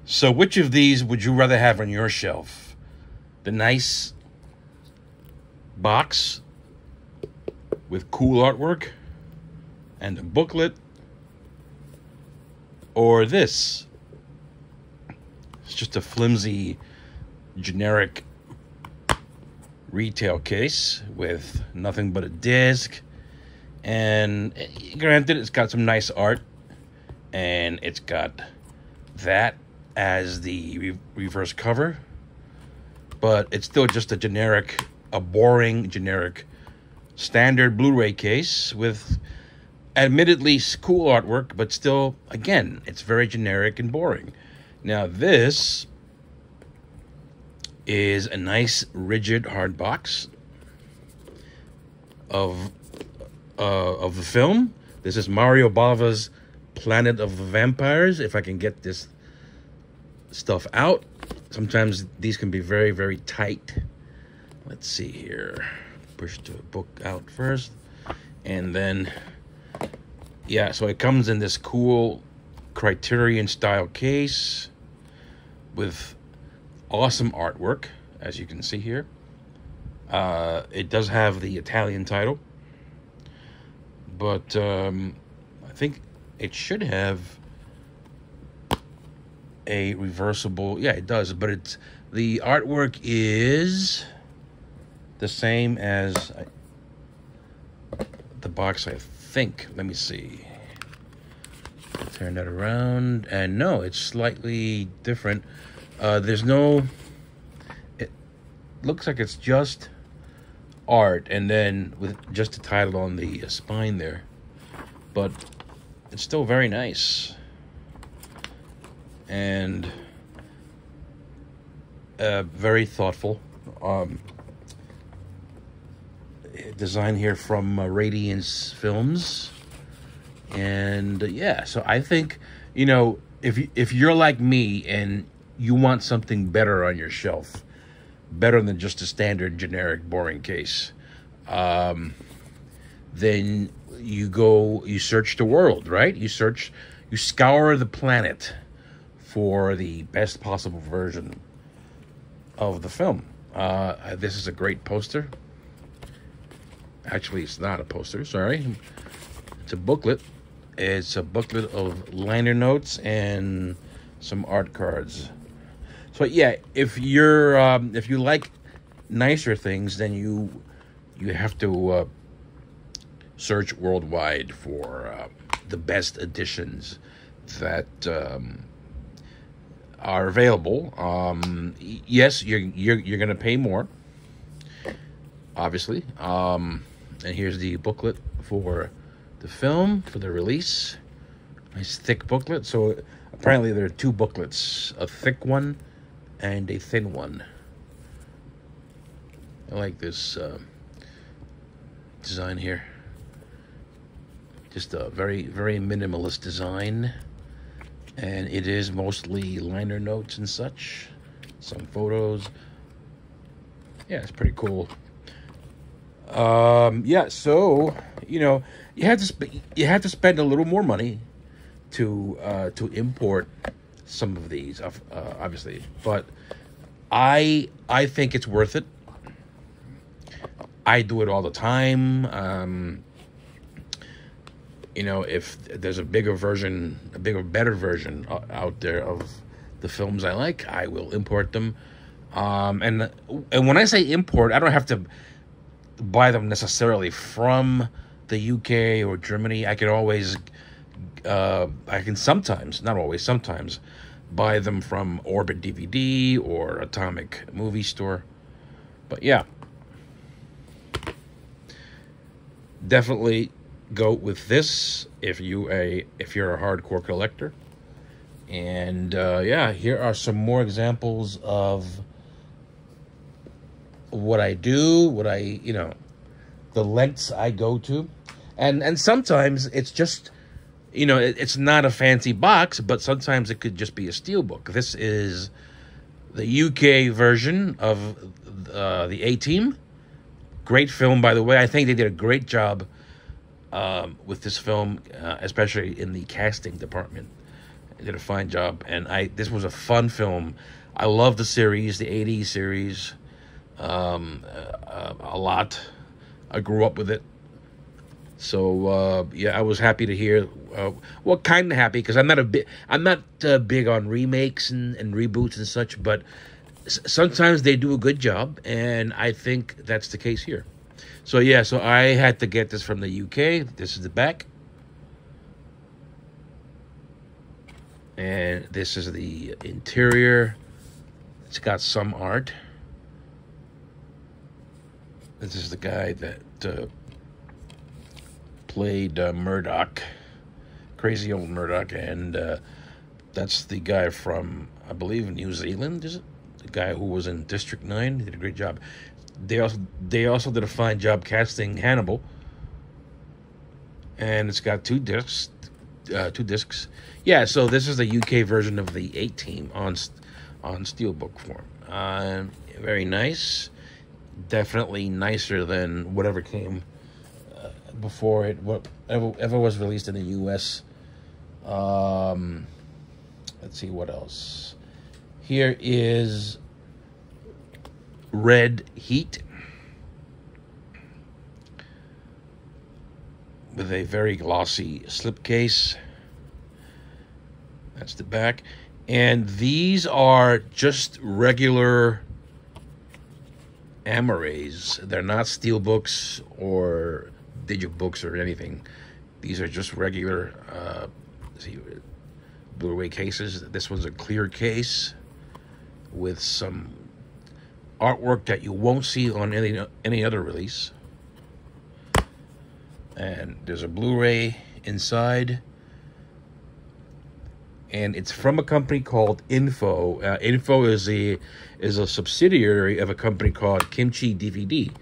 So which of these would you rather have on your shelf? The nice box with cool artwork and a booklet, or this? It's just a flimsy, generic retail case with nothing but a disc. And granted, it's got some nice art, and it's got that as the reverse cover, but it's still just a boring, generic, standard Blu-ray case with admittedly cool artwork, but still, again, it's very generic and boring. Now, this is a nice, rigid, hard box of the film. This is Mario Bava's Planet of the Vampires, if I can get this stuff out. Sometimes these can be very, very tight. Let's see here. Push the book out first. And then, yeah, so it comes in this cool Criterion style case with awesome artwork, as you can see here. It does have the Italian title, but I think it should have a reversible, yeah, it does, but the artwork is the same as the box, I think. Let me see. Turn that around, and no, it's slightly different. There's no, it looks like it's just art, and then with just the title on the spine there, but it's still very nice. And very thoughtful. Design here from Radiance Films. And yeah, so I think, you know, if you're like me and you want something better on your shelf, better than just a standard generic boring case, then you search the world, right? You scour the planet for the best possible version of the film. This is a great poster. Actually, it's not a poster, sorry. It's a booklet. It's a booklet of liner notes and some art cards. So yeah, if you like nicer things, then you have to search worldwide for the best editions that are available. Yes, you're gonna pay more, obviously. And here's the booklet for the film, for the release. Nice thick booklet. So apparently there are two booklets, a thick one and a thin one. I like this design here. Just a very, very minimalist design. And it is mostly liner notes and such. Some photos. Yeah, it's pretty cool. Yeah, so, you know, you have to spend a little more money to import some of these, obviously, but I think it's worth it. I do it all the time. You know, if there's a better version out there of the films I like, I will import them. And when I say import, I don't have to buy them necessarily from the UK or Germany. I can always, I can sometimes, not always, sometimes buy them from Orbit DVD or Atomic Movie Store. But yeah, definitely go with this if you're a hardcore collector. And yeah, here are some more examples of what I do, you know, the lengths I go to. And sometimes it's just, you know, it's not a fancy box, but sometimes it could just be a steelbook. This is the UK version of the A-Team. Great film, by the way. I think they did a great job with this film, especially in the casting department. They did a fine job, and this was a fun film. I love the series, the '80s series, a lot. I grew up with it, so yeah, I was happy to hear. Well, kind of happy because I'm not big on remakes and reboots and such, but sometimes they do a good job, and I think that's the case here. So yeah, so I had to get this from the UK. This is the back. And this is the interior. It's got some art. This is the guy that played Murdoch. Crazy old Murdoch. And that's the guy from, I believe, New Zealand, is it? The guy who was in District 9. He did a great job. They also did a fine job casting Hannibal. And it's got two discs. Yeah, so this is the UK version of the 8 on steelbook form. Very nice. Definitely nicer than whatever came before it. Whatever was released in the US. Let's see what else. Here is Red Heat with a very glossy slipcase. That's the back. And these are just regular Amarais. They're not steelbooks or digibooks or anything. These are just regular Blu-ray cases. This one's a clear case with some artwork that you won't see on any other release. And there's a Blu-ray inside. And it's from a company called Info. Info is a subsidiary of a company called Kimchi DVD.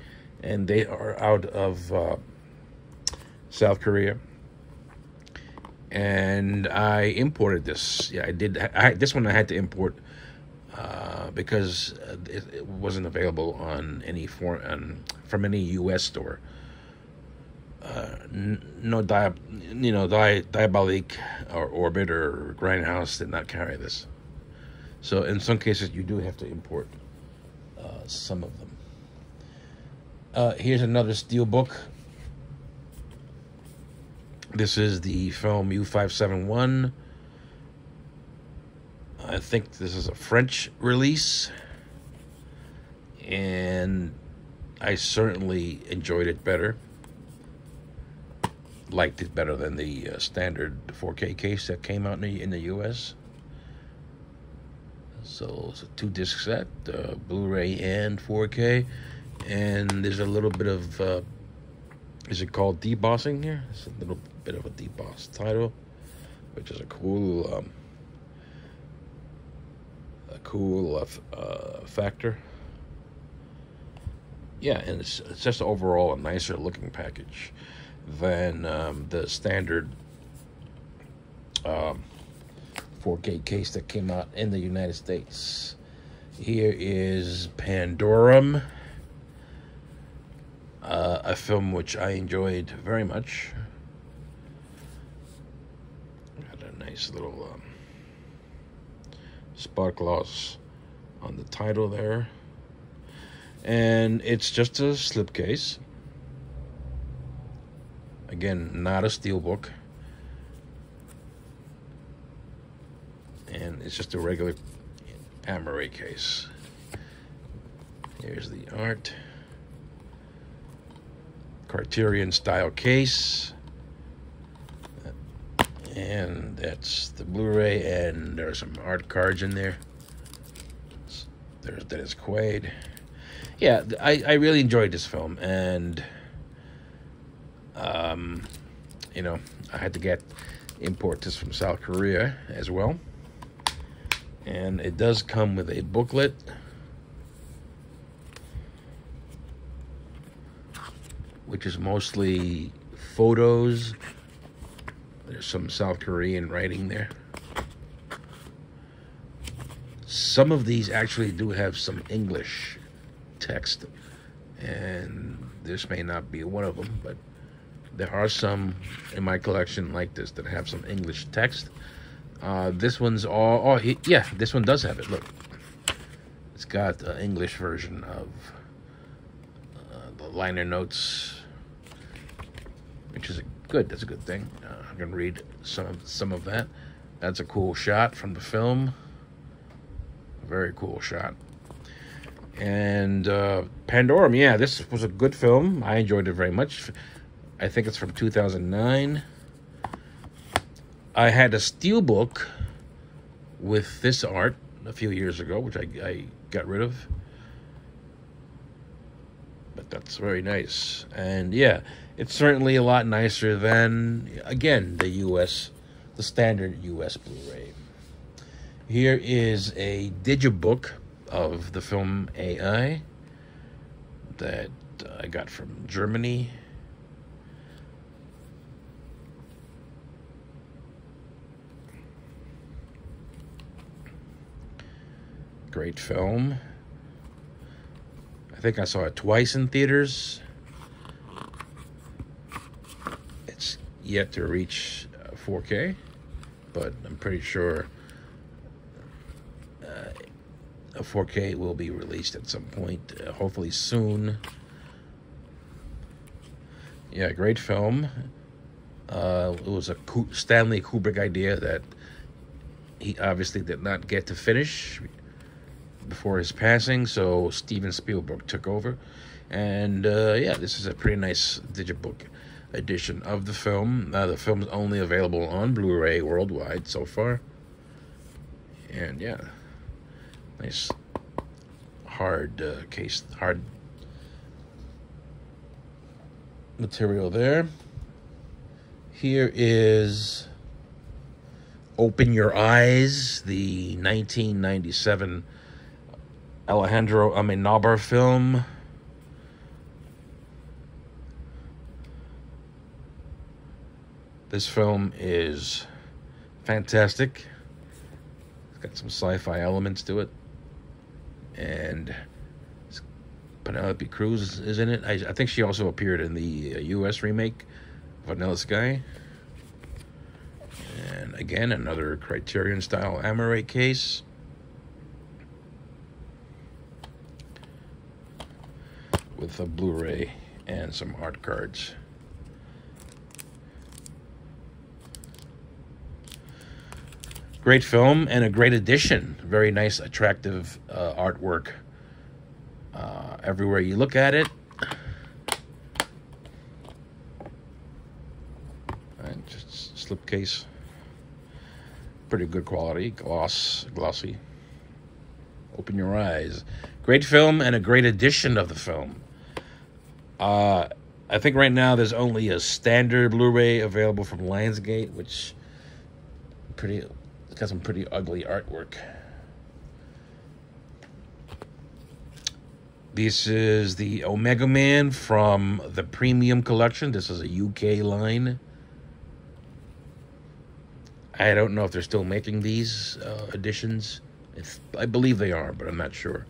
And they are out of South Korea. And I imported this. Yeah, I did. This one I had to import because it wasn't available on any from any U.S. store. Diabolique or Orbit or Grindhouse did not carry this. So in some cases you do have to import some of them. Here's another steelbook. This is the film U571. I think this is a French release, and I certainly enjoyed it better. Liked it better than the standard 4K case that came out in the US. So it's a 2-disc set, Blu-ray and 4K, and there's a little bit of is it called debossing here? It's a little bit of a deboss title, which is a cool factor. Yeah, and it's just overall a nicer looking package than the standard 4K case that came out in the United States. Here is Pandorum, a film which I enjoyed very much. Got a nice little spot gloss on the title there. And it's just a slipcase. Again, not a steelbook. And it's just a regular Amarais case. Here's the art. Criterion style case. And that's the Blu-ray, and there are some art cards in there. There's Dennis Quaid. Yeah, I really enjoyed this film, and I had to import this from South Korea as well. And it does come with a booklet. Which is mostly photos. There's some South Korean writing there. Some of these actually do have some English text, and this may not be one of them, but there are some in my collection like this that have some English text. This one's all... Oh, yeah, this one does have it. Look. It's got the English version of the liner notes, which is good. That's a good thing. I can read some of that. That's a cool shot from the film. A very cool shot. And Pandorum, yeah, this was a good film. I enjoyed it very much. I think it's from 2009. I had a steelbook with this art a few years ago, which I got rid of. But that's very nice. And yeah, it's certainly a lot nicer than, again, the standard US Blu-ray. Here is a digibook of the film AI that I got from Germany. Great film. I think I saw it twice in theaters. It's yet to reach 4K, but I'm pretty sure a 4K will be released at some point, hopefully soon. Yeah, great film. It was a Stanley Kubrick idea that he obviously did not get to finish before his passing, so Steven Spielberg took over. And yeah, this is a pretty nice digibook edition of the film. The film's only available on Blu-ray worldwide so far. And yeah, nice hard hard material there. Here is Open Your Eyes, the 1997 Alejandro Amenabar film. This film is fantastic. It's got some sci-fi elements to it. And Penelope Cruz is in it. I think she also appeared in the US remake, Vanilla Sky. And again, another Criterion-style Amore case. With a Blu-ray and some art cards. Great film and a great addition. Very nice, attractive artwork. Everywhere you look at it. And just slipcase. Pretty good quality, glossy. Open Your Eyes. Great film and a great edition of the film. I think right now there's only a standard Blu-ray available from Lionsgate, which it's got some pretty ugly artwork. This is the Omega Man from the Premium Collection. This is a UK line. I don't know if they're still making these editions. I believe they are, but I'm not sure.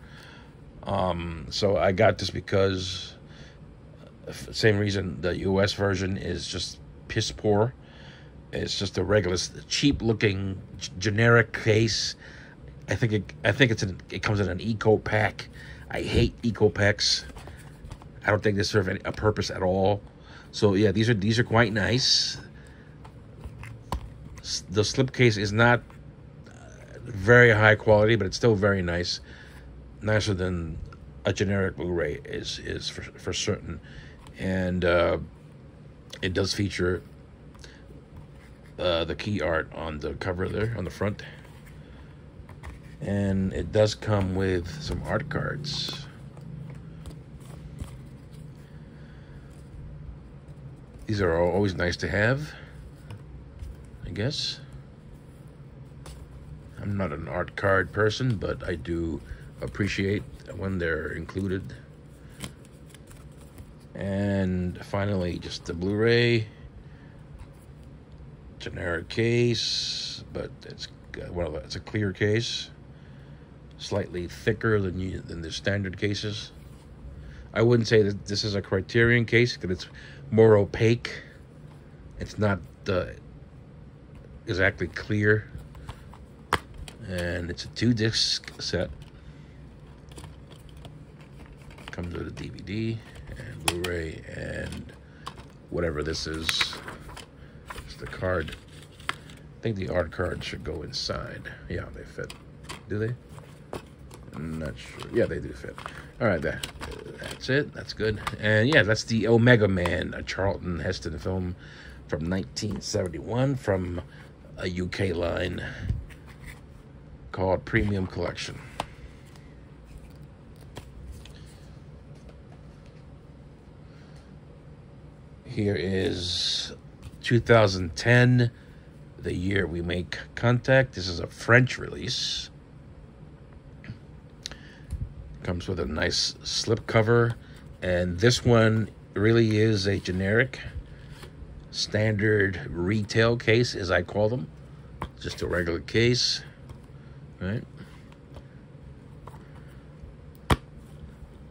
So I got this because, same reason, the US version is just piss poor. It's just a regular, cheap-looking, generic case. I think it comes in an eco pack. I hate eco packs. I don't think they serve a purpose at all. So yeah, these are quite nice. The slipcase is not very high quality, but it's still very nice. Nicer than a generic Blu-ray is for certain. And it does feature the key art on the cover there, on the front. And it does come with some art cards. These are always nice to have, I guess. I'm not an art card person, but I do appreciate when they're included. And finally, just the Blu-ray. Generic case, but it's a clear case. Slightly thicker than the standard cases. I wouldn't say that this is a Criterion case because it's more opaque. It's not exactly clear And it's a 2-disc set. Comes with a DVD and Blu-ray and whatever this is. It's the card. I think the art card should go inside. Yeah, they fit. Do they? I'm not sure. Yeah, they do fit. All right, that's it. That's good. And yeah, that's the Omega Man, a Charlton Heston film from 1971 from a UK line called Premium Collection. Here is 2010, the year we make contact. This is a French release. Comes with a nice slipcover, and this one really is a generic standard retail case, as I call them. Just a regular case, right?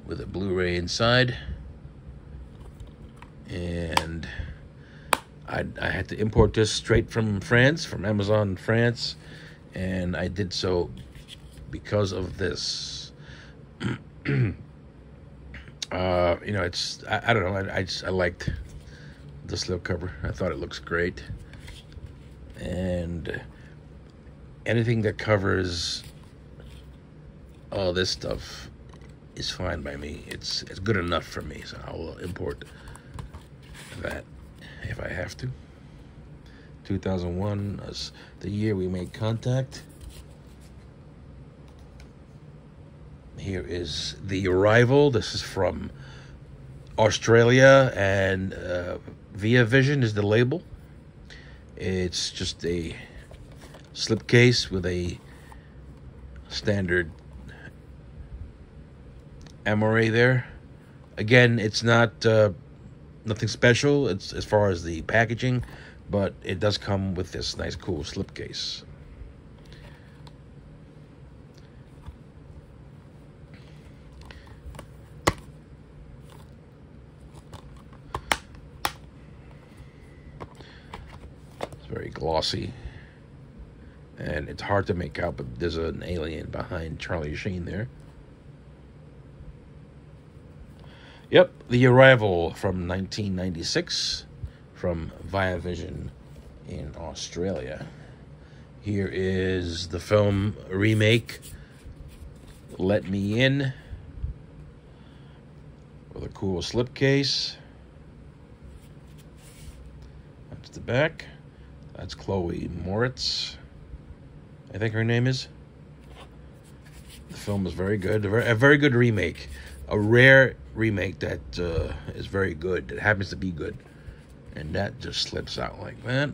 With a Blu-ray inside. And I had to import this straight from France, from Amazon France, and I did so because of this. You know, it's I don't know. I liked the slipcover. I thought it looks great, and anything that covers all this stuff is fine by me. It's good enough for me. So I'll import that if I have to. 2001 is the year we made contact. Here is The Arrival. This is from Australia, and Via Vision is the label. It's just a slipcase with a standard amore there. Again, it's not nothing special. It's as far as the packaging, but it does come with this nice, cool slipcase. Very glossy, and it's hard to make out, but there's an alien behind Charlie Sheen there. Yep, The Arrival from 1996 from Via Vision in Australia. Here is the film remake, Let Me In, with a cool slipcase. That's the back. That's Chloe Moritz, I think her name is. The film is very good. A very good remake. A rare remake that is very good. It happens to be good. And that just slips out like that.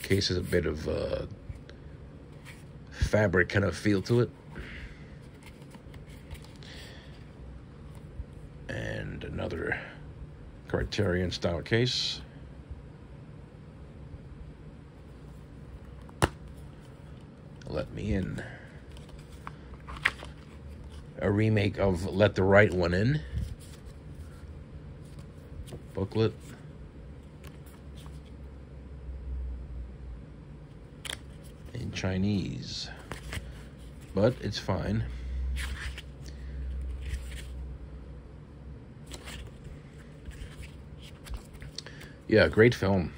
Case has a bit of fabric kind of feel to it. And another Criterion style case. Let Me In. A remake of Let the Right One In. Booklet. In Chinese. But it's fine. Yeah, great film.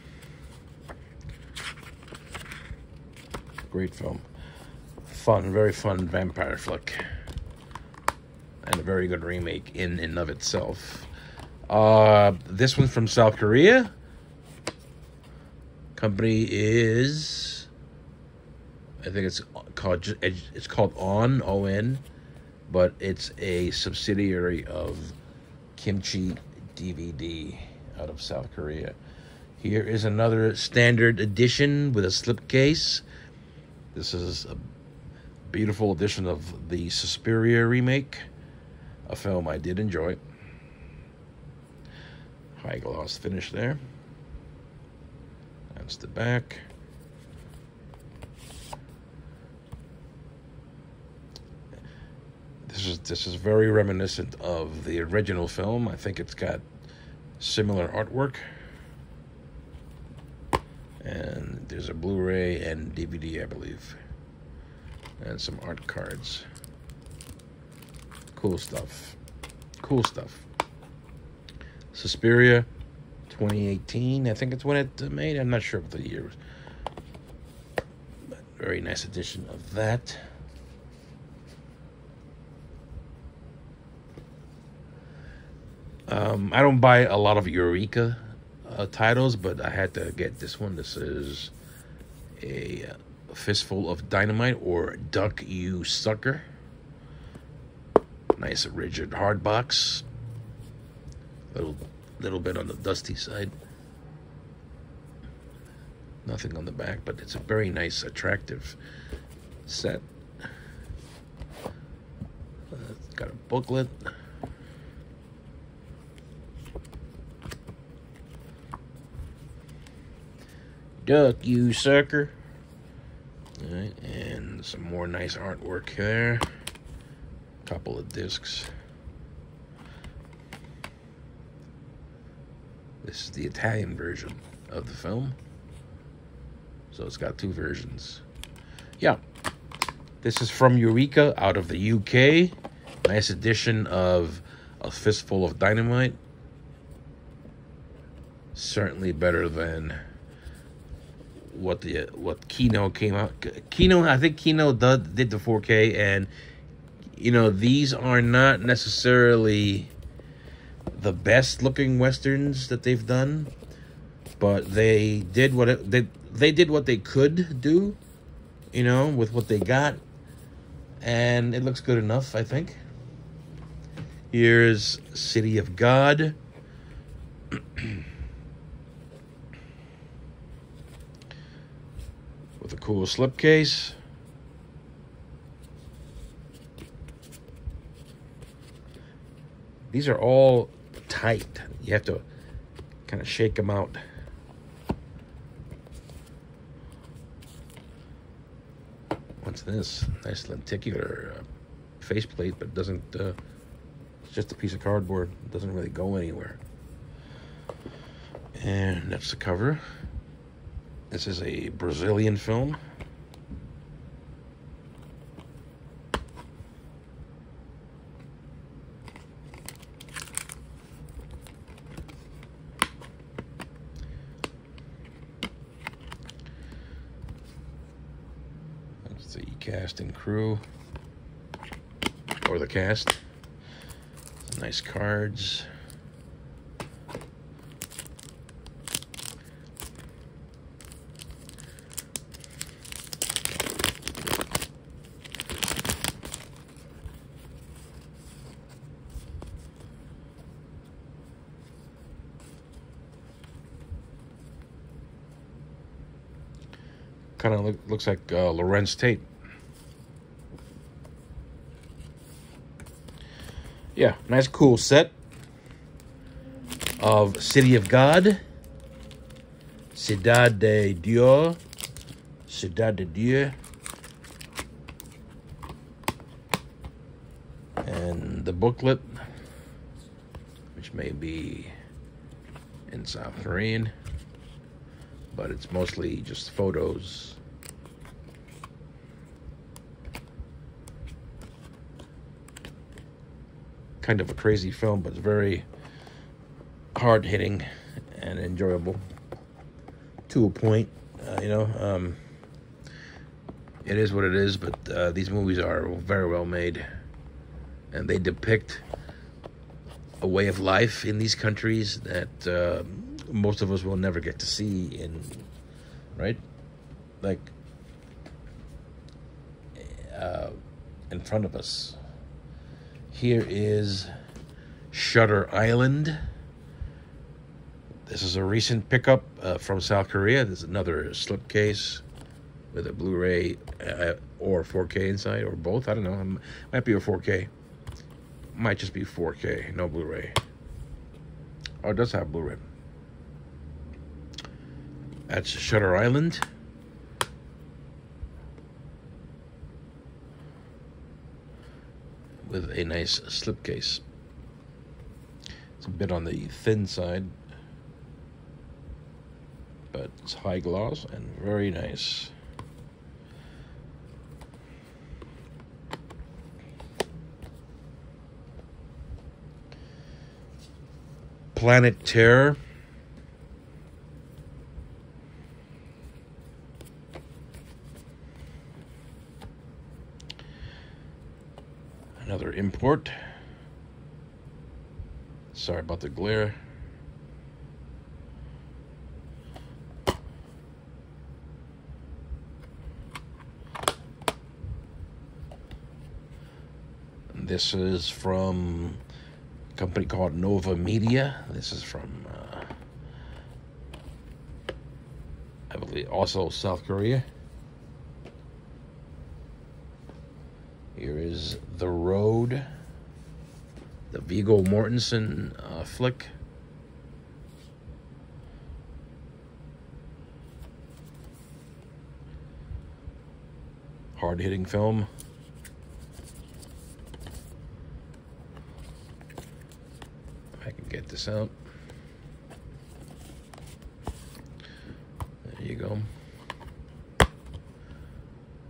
Great film. Fun, very fun vampire flick. And a very good remake in and of itself. This one's from South Korea. Company is, I think it's called On, but it's a subsidiary of Kimchi DVD out of South Korea. Here is another standard edition with a slipcase. This is a beautiful edition of the Suspiria remake, a film I did enjoy. High gloss finish there. That's the back. This is very reminiscent of the original film. I think it's got similar artwork. And There's a Blu-ray and DVD, I believe. And some art cards. Cool stuff. Cool stuff. Suspiria, 2018. I think it's when it made. I'm not sure of the year. But very nice edition of that. I don't buy a lot of Eureka titles, but I had to get this one. This is a Fistful of Dynamite, or Duck You Sucker. Nice rigid hard box. Little bit on the dusty side. Nothing on the back, but it's a very nice, attractive set. It's got a booklet. Duck You Sucker. Alright, and some more nice artwork there. Couple of discs. This is the Italian version of the film. So it's got two versions. Yeah. This is from Eureka out of the UK. Nice edition of A Fistful of Dynamite. Certainly better than what Kino came out. I think Kino did the 4K, and you know, these are not necessarily the best looking westerns that they've done, but they did they did what they could do, you know, with what they got, and it looks good enough, I think. Here's City of God. With a cool slipcase. These are all tight. You have to kind of shake them out. What's this? Nice lenticular faceplate, but doesn't. It's just a piece of cardboard. It doesn't really go anywhere. And that's the cover. This is a Brazilian film. That's the cast and crew, or the cast. Some nice cards. Kind of looks like Lorenz Tate. Yeah, nice cool set of City of God, Ciudad de Dios, Ciudad de Dieu, and the booklet, which may be in South Korean, but it's mostly just photos. Kind of a crazy film, but it's very hard-hitting and enjoyable to a point. You know, it is what it is, but these movies are very well made, and they depict a way of life in these countries that most of us will never get to see right? Like, in front of us. Here is Shutter Island. This is a recent pickup from South Korea. There's another slipcase with a Blu-ray or 4K inside, or both. I don't know. Might be a 4K. Might just be 4K, no Blu-ray. Oh, it does have Blu-ray. That's Shutter Island. With a nice slipcase. It's a bit on the thin side, but it's high gloss and very nice. Planet Terror. Another import. Sorry about the glare. This is from a company called Nova Media. This is from, I believe, also South Korea. Here is The Road, the Viggo Mortensen flick. Hard-hitting film. If I can get this out. There you go.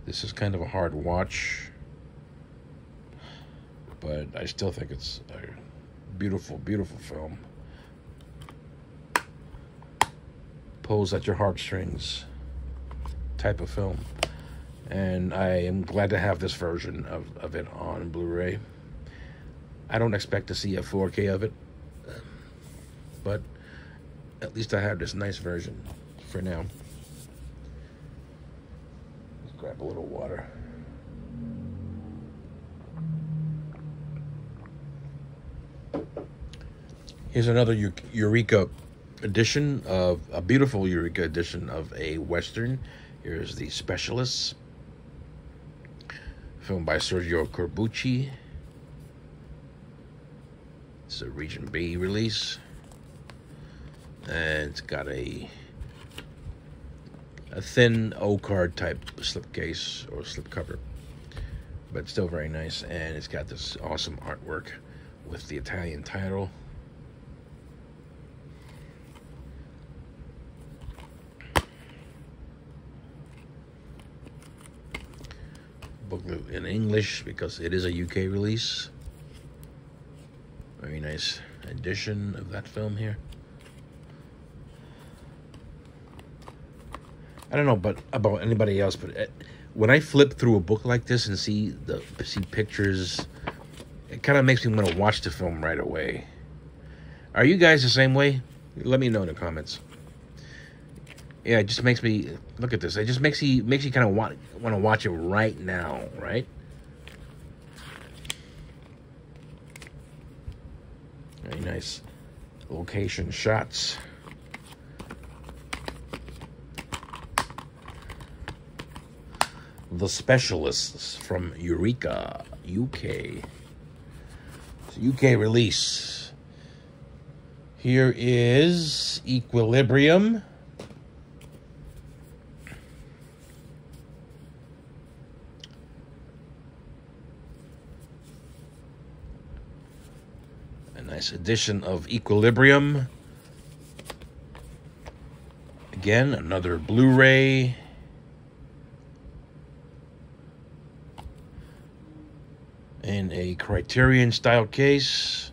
This is kind of a hard watch, but I still think it's a beautiful, beautiful film. Pulls at your heartstrings type of film. And I am glad to have this version of it on Blu-ray. I don't expect to see a 4K of it, but at least I have this nice version for now. Let's grab a little water. Here's another Eureka edition of a beautiful Eureka edition of a Western. Here's The Specialists, filmed by Sergio Corbucci. It's a Region B release, and it's got a thin O-card type slipcase or slipcover, but still very nice. And it's got this awesome artwork with the Italian title. Booklet in English because it is a UK release. Very nice edition of that film here. I don't know about anybody else, but when I flip through a book like this and see pictures, it kind of makes me want to watch the film right away. Are you guys the same way? Let me know in the comments. Yeah, it just makes me look at this. It just makes you kind of want to watch it right now, right? Very nice location shots. The Specialists from Eureka, UK. It's a UK release. Here is Equilibrium. Nice edition of Equilibrium. Again, another Blu-ray. In a Criterion style case.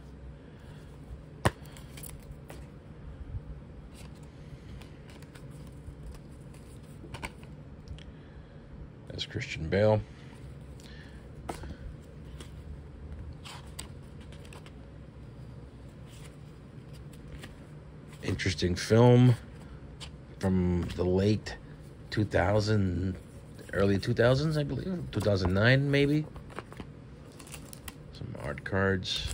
That's Christian Bale. Interesting film from the late 2000, early 2000s, I believe. 2009, maybe. Some art cards.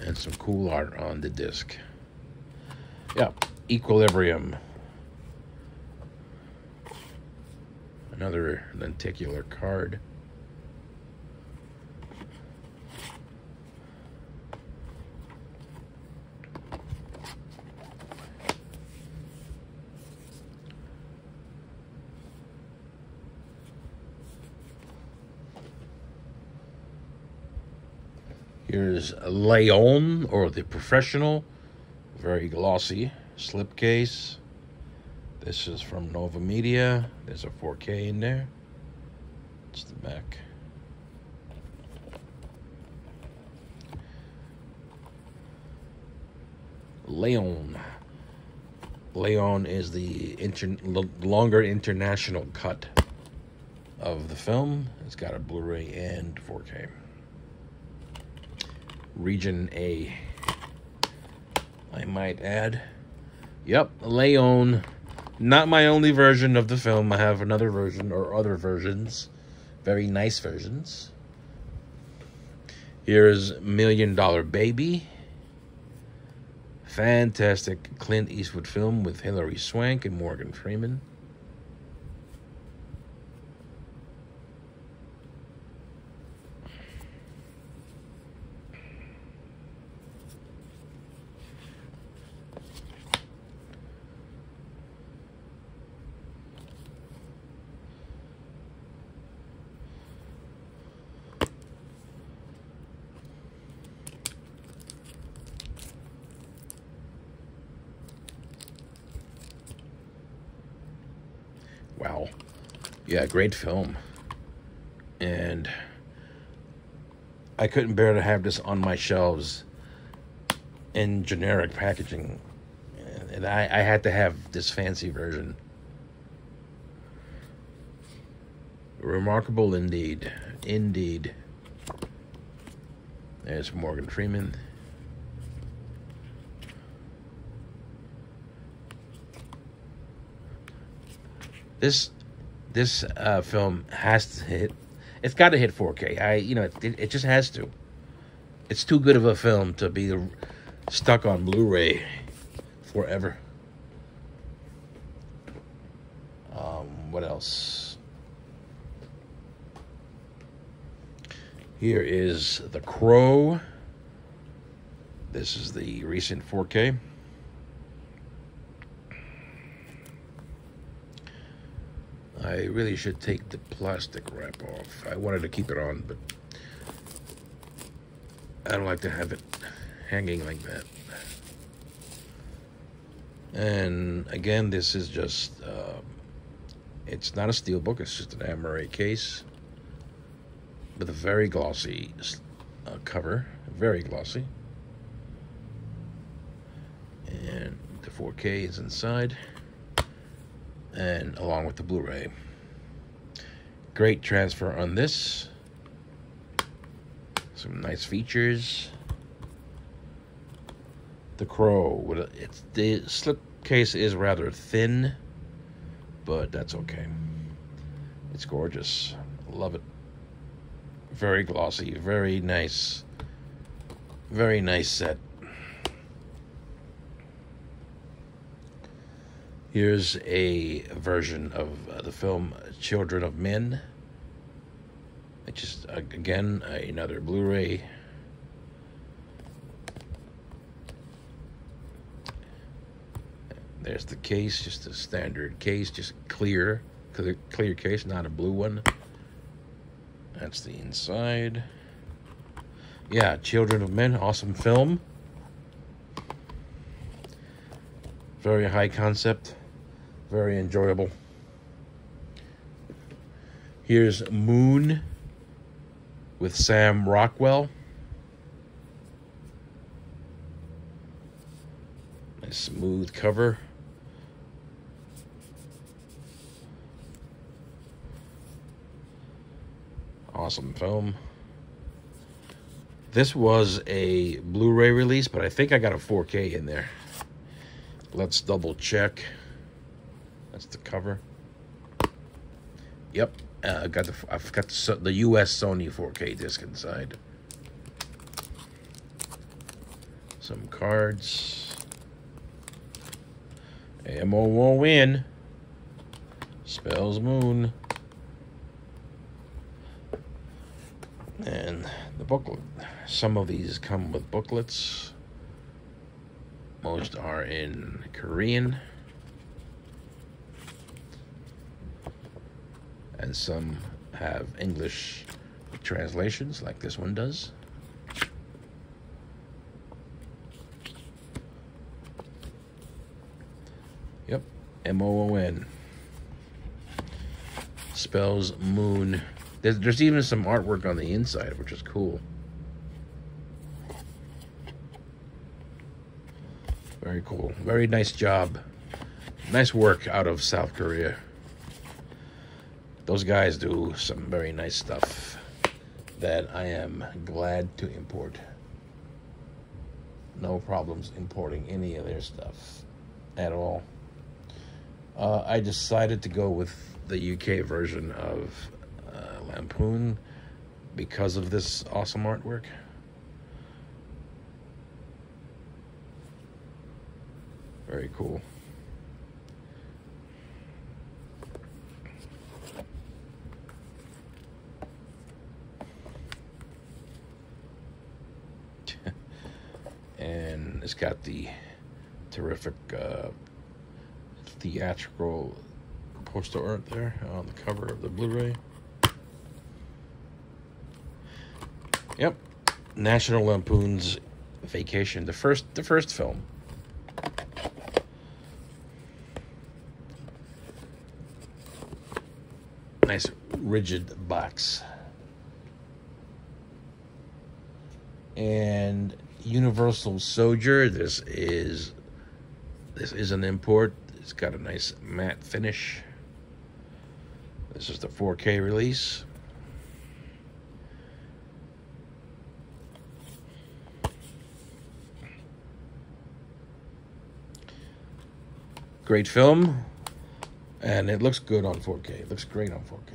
And some cool art on the disc. Yeah, Equilibrium. Another lenticular card. Here's Leon, or The Professional, Very glossy slipcase. This is from Nova Media. There's a 4K in there. It's the back. Leon. Leon is the longer international cut of the film. It's got a Blu-ray and 4K. Region A, I might add. Yep, Leon. Not my only version of the film. I have another version or other versions. Very nice versions. Here's $1 Million Baby. Fantastic Clint Eastwood film with Hilary Swank and Morgan Freeman. Wow. Yeah, great film. And I couldn't bear to have this on my shelves in generic packaging. And I had to have this fancy version. Remarkable indeed. Indeed. There's Morgan Freeman. This film has to hit. It's got to hit 4K. It just has to. It's too good of a film to be stuck on Blu-ray forever. What else? Here is The Crow. This is the recent 4K. I really should take the plastic wrap off. I wanted to keep it on, but I don't like to have it hanging like that. And again, this is just, it's not a steelbook, it's just an amaret case with a very glossy cover, very glossy. And the 4K is inside. And along with the Blu-ray. Great transfer on this. Some nice features. The Crow. The slipcase is rather thin, but that's okay. It's gorgeous. Love it. Very glossy. Very nice. Very nice set. Here's a version of the film Children of Men. It's just, again, another Blu-ray. There's the case, just a standard case, just clear case, not a blue one. That's the inside. Yeah, Children of Men, awesome film. Very high concept. Very enjoyable. Here's Moon with Sam Rockwell. Nice smooth cover. Awesome film. This was a Blu-ray release, but I think I got a 4K in there. Let's double check. That's the cover. Yep, I've got the US Sony 4K disc inside. Some cards. Ammo won't win. Spells Moon. And the booklet. Some of these come with booklets. Most are in Korean. And some have English translations, like this one does. Yep, M-O-O-N. Spells moon. There's even some artwork on the inside, which is cool. Very cool. Very nice job. Nice work out of South Korea. Those guys do some very nice stuff that I am glad to import. No problems importing any of their stuff at all. I decided to go with the UK version of Lampoon because of this awesome artwork. Very cool. And it's got the terrific theatrical poster art there on the cover of the Blu-ray. Yep, National Lampoon's Vacation, the first film. Nice rigid box. And Universal Soldier, this is an import. It's got a nice matte finish. This is the 4K release. Great film, and it looks good on 4K. It looks great on 4K.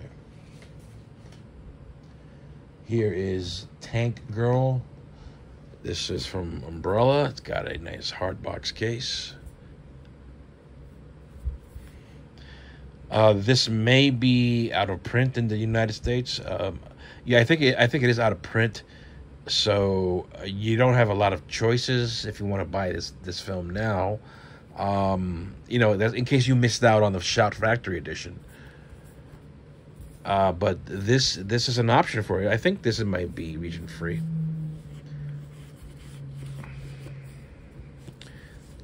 Here is Tank Girl. This is from Umbrella. It's got a nice hardbox case. This may be out of print in the United States. Yeah, I think it is out of print. So you don't have a lot of choices if you want to buy this film now. You know, that's in case you missed out on the Shout Factory edition. But this is an option for you. I think this might be region free.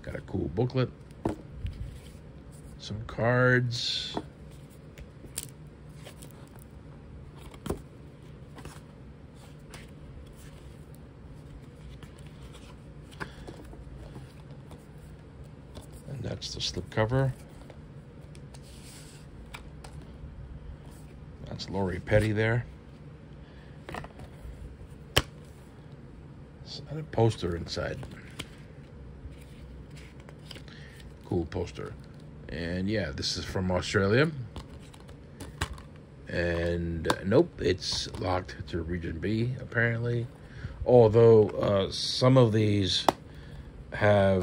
Got a cool booklet, some cards. And that's the slipcover. That's Lori Petty there. And a poster inside. Cool poster. And yeah, this is from Australia. And nope, it's locked to region B apparently. Although some of these are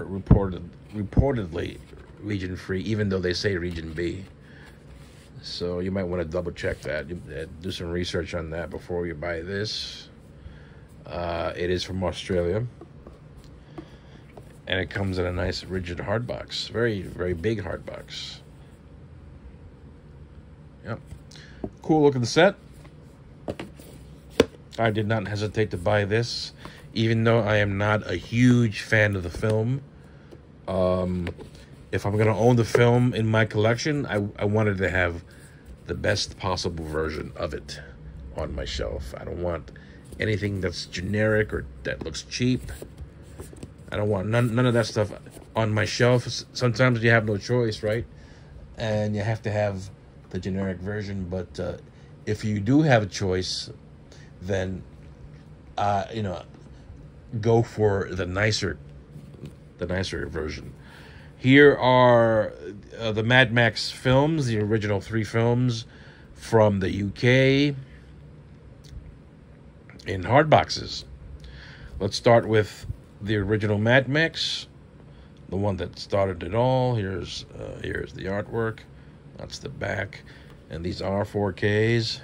reportedly region free, even though they say region B. So you might want to double check that. Do some research on that before you buy this. It is from Australia. And it comes in a nice rigid hard box. Very, very big hard box. Yep. Cool look at the set. I did not hesitate to buy this, even though I am not a huge fan of the film. If I'm going to own the film in my collection, I wanted to have the best possible version of it on my shelf. I don't want anything that's generic or that looks cheap. I don't want none of that stuff on my shelf. Sometimes you have no choice, right? And you have to have the generic version. But if you do have a choice, then you know, go for the nicer version. Here are the Mad Max films, the original 3 films from the UK in hard boxes. Let's start with the original Mad Max, the one that started it all. Here's the artwork. That's the back, and these are 4Ks.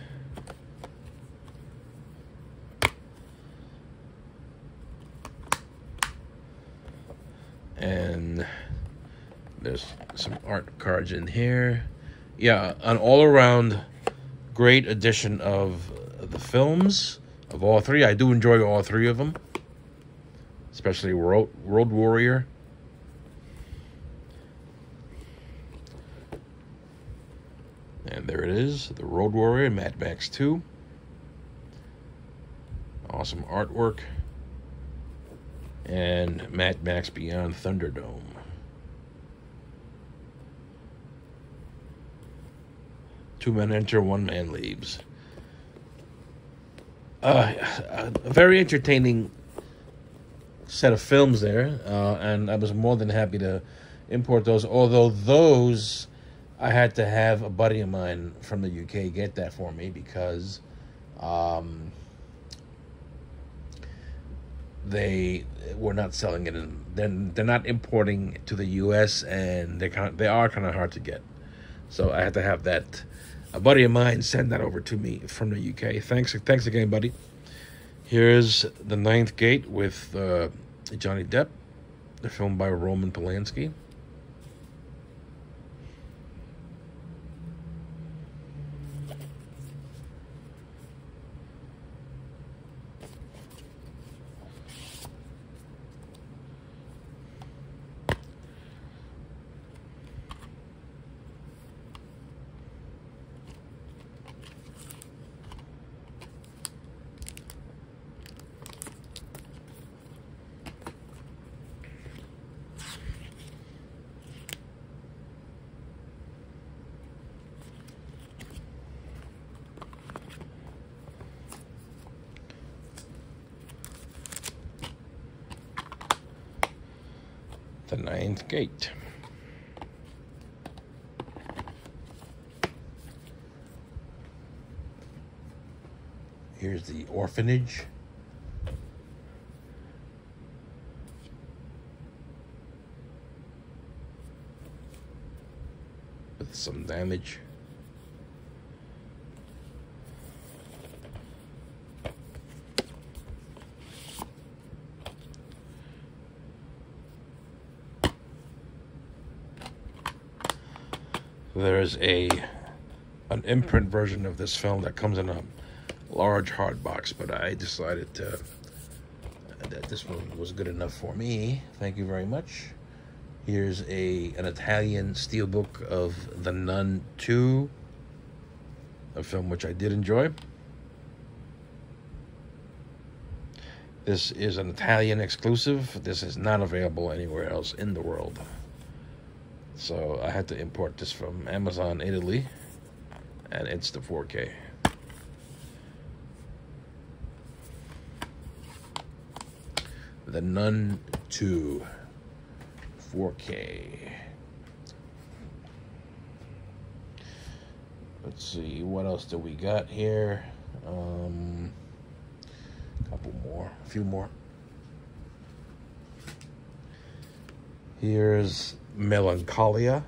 And there's some art cards in here. Yeah, an all-around great edition of the films of all 3. I do enjoy all 3 of them, especially Road Warrior. And there it is, The Road Warrior, Mad Max 2. Awesome artwork. And Mad Max Beyond Thunderdome. Two men enter, one man leaves. A very entertaining set of films there, and I was more than happy to import those. Although those, I had to have a buddy of mine from the UK get that for me because they were not selling it, and they're not importing to the US, and they are kind of hard to get. So I had to have that. A buddy of mine sent that over to me from the UK. Thanks again, buddy. Here's The Ninth Gate with Johnny Depp, the film by Roman Polanski. The Ninth Gate. Here's The Orphanage. With some damage. There's an imprint version of this film that comes in a large hard box, but I decided that this one was good enough for me. Thank you very much. Here's an Italian steelbook of The Nun 2, a film which I did enjoy. This is an Italian exclusive. This is not available anywhere else in the world. So I had to import this from Amazon Italy, and it's the 4K. The Nun 2, 4K. Let's see, what else do we got here? A few more. Here's Melancholia.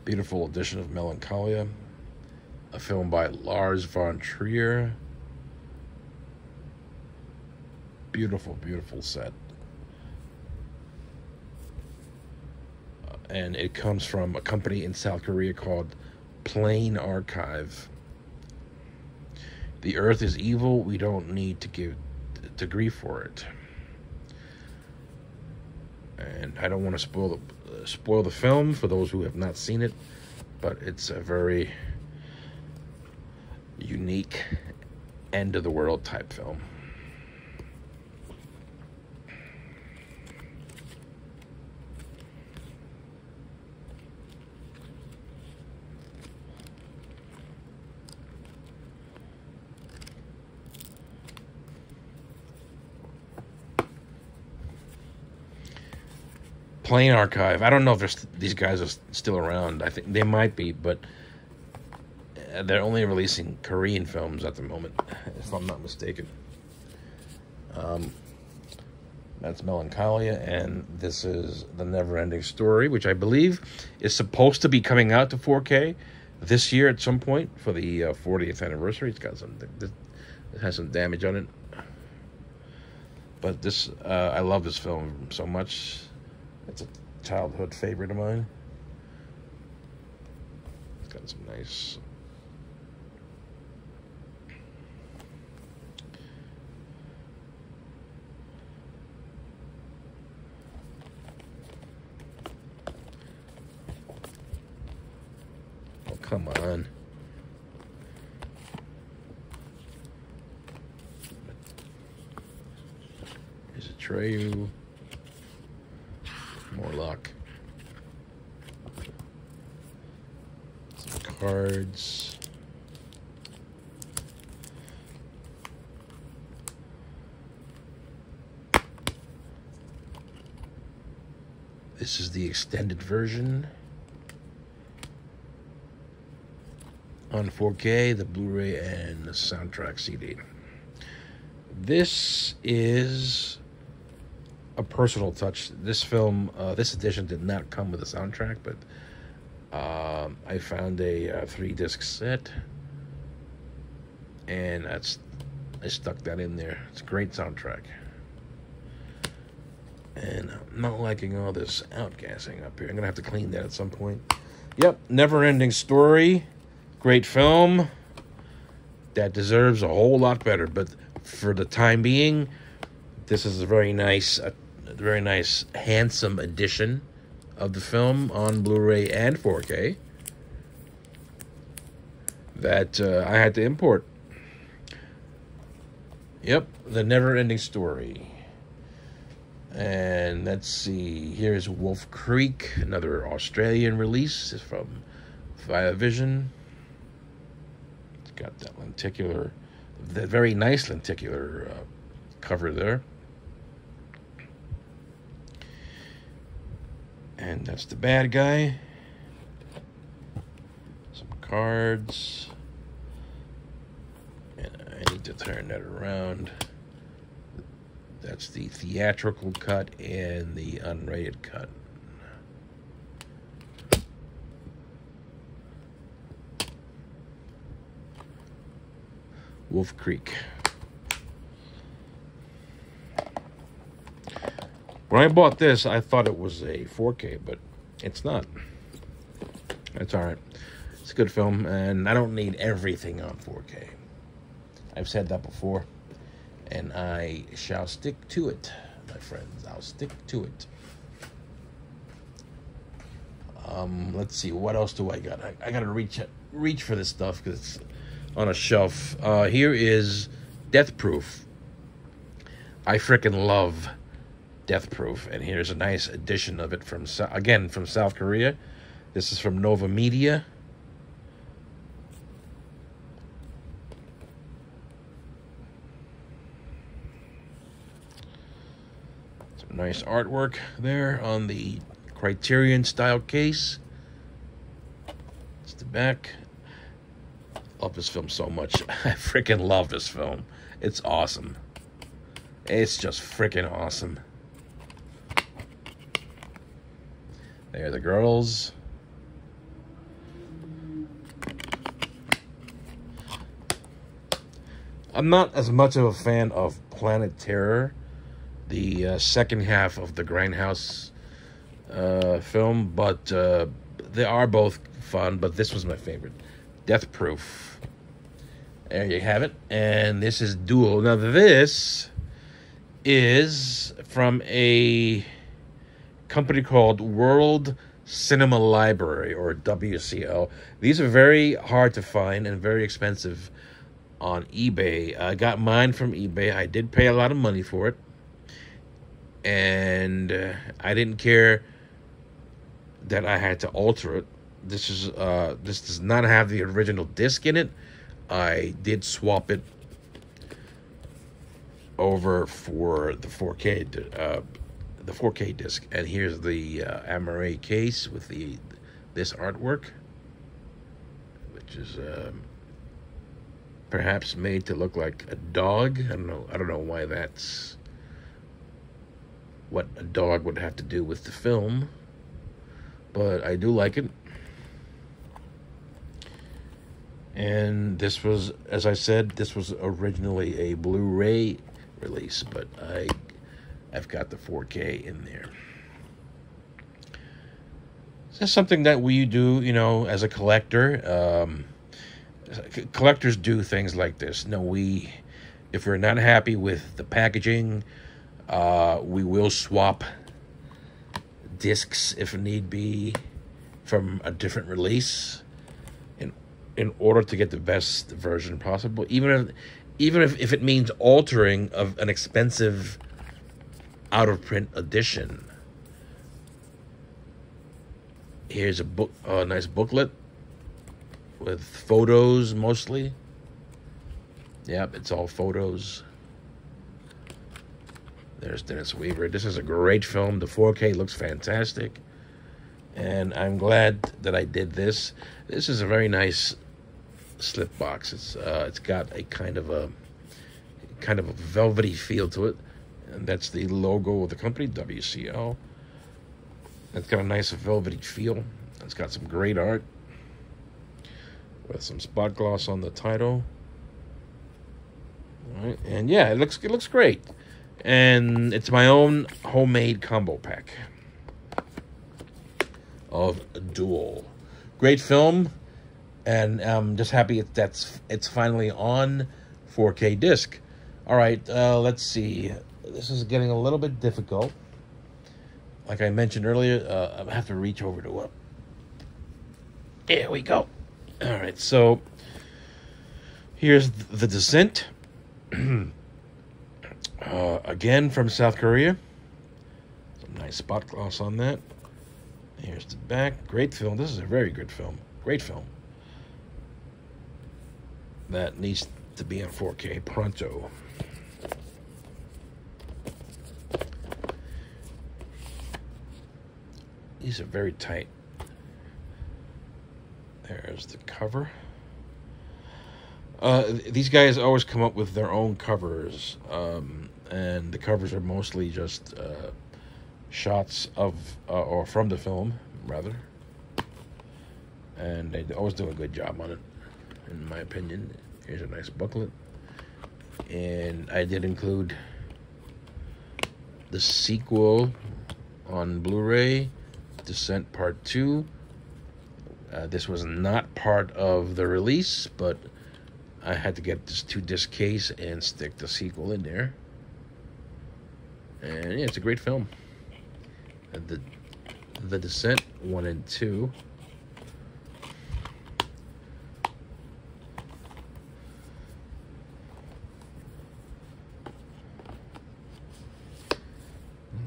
Beautiful edition of Melancholia. A film by Lars von Trier. Beautiful, beautiful set. And it comes from a company in South Korea called Plain Archive. The earth is evil. We don't need to give to grieve for it. And I don't want to spoil the film for those who have not seen it, but it's a very unique end of the world type film. Plain Archive. I don't know if these guys are still around. I think they might be, but they're only releasing Korean films at the moment, if I'm not mistaken. That's Melancholia, and this is The Never-Ending Story, which I believe is supposed to be coming out to 4K this year at some point for the 40th anniversary. It's got it has some damage on it, but this I love this film so much. It's a childhood favorite of mine. It's got some nice come on. Here's a Treyu. More luck. Some cards. This is the extended version on 4K, the Blu-ray, and the soundtrack CD. This is a personal touch. This film, this edition did not come with a soundtrack, but I found a 3-disc set, and I stuck that in there. It's a great soundtrack. And I'm not liking all this outgassing up here. I'm going to have to clean that at some point. Yep, Never-Ending Story. Great film. That deserves a whole lot better. But for the time being, this is a very nice, handsome edition of the film on Blu-ray and 4K that I had to import. Yep, The Never-Ending Story. And let's see, here's Wolf Creek, another Australian release. It's from Viavision. It's got that lenticular, that very nice lenticular cover there. And that's the bad guy. Some cards. And I need to turn that around. That's the theatrical cut and the unrated cut. Wolf Creek. When I bought this, I thought it was a 4K, but it's not. That's all right. It's a good film, and I don't need everything on 4K. I've said that before. And I shall stick to it, my friends. I'll stick to it. Let's see. What else do I got? I got to reach for this stuff because it's on a shelf. Here is Death Proof. I freaking love Death Proof. And here's a nice edition of it from South Korea. This is from Nova Media. Nice artwork there on the Criterion style case. It's the back. Love this film so much. I freaking love this film. It's awesome. It's just freaking awesome. There are the girls. I'm not as much of a fan of Planet Terror, the second half of the Grindhouse film, but they are both fun, but this was my favorite. Death Proof. There you have it. And this is Duel. Now this is from a company called World Cinema Library, or WCL. These are very hard to find and very expensive on eBay. I got mine from eBay. I did pay a lot of money for it. And I didn't care that I had to alter it. This does not have the original disc in it. I did swap it over for the 4K disc. And here's the Amaray case with this artwork, which is perhaps made to look like a dog. I don't know why that's what a dog would have to do with the film, but I do like it. And this was, as I said, this was originally a Blu-ray release, but I've got the 4K in there. So that's something that we do, as a collector. Collectors do things like this. If we're not happy with the packaging, we will swap discs if need be from a different release in in order to get the best version possible, even if it means altering of an expensive out of print edition. Here's a nice booklet with photos mostly. Yep, it's all photos. There's Dennis Weaver. This is a great film. The 4K looks fantastic, and I'm glad that I did this. This is a very nice slip box. It's got a kind of a velvety feel to it, and that's the logo of the company, WCL. It's got a nice velvety feel. It's got some great art with some spot gloss on the title. All right, and yeah, it looks great. And it's my own homemade combo pack of Duel. Great film, and I'm just happy it's finally on 4K disc. All right, let's see. This is getting a little bit difficult. Like I mentioned earlier, I have to reach over to there we go. All right, so here's The Descent. Again from South Korea. Some nice spot gloss on that. Here's the back. Great film. This is a very good film. Great film. That needs to be in 4K pronto. These are very tight. There's the cover. These guys always come up with their own covers, and the covers are mostly just shots of or from the film, rather. And they always do a good job on it, in my opinion. Here's a nice booklet, and I did include the sequel on Blu-ray, Descent Part 2. This was not part of the release, but I had to get this 2-disc case and stick the sequel in there. And yeah, it's a great film. The Descent 1 and 2.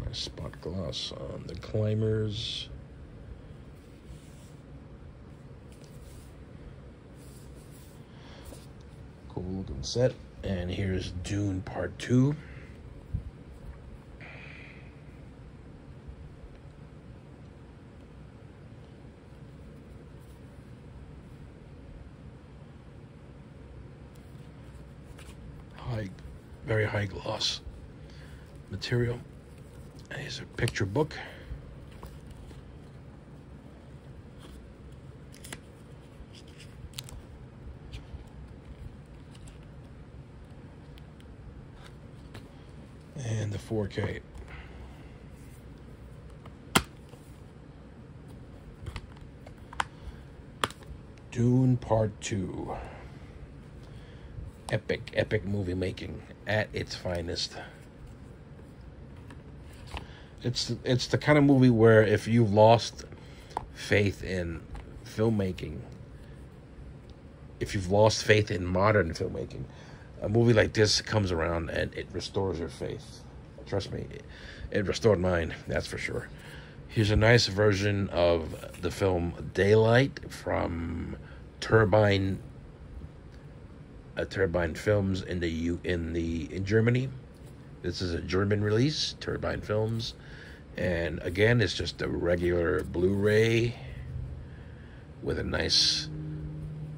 Nice spot gloss on the climbers. Cool looking set. And here's Dune Part 2. Very high gloss material. And here's a picture book. And the 4K. Dune Part 2. Epic movie making at its finest. It's the kind of movie where if you've lost faith in filmmaking, if you've lost faith in modern filmmaking, a movie like this comes around and it restores your faith. Trust me, it restored mine, that's for sure. Here's a nice version of the film Daylight from Turbine Films in Germany. This is a German release, Turbine Films, and again, it's just a regular Blu-ray with a nice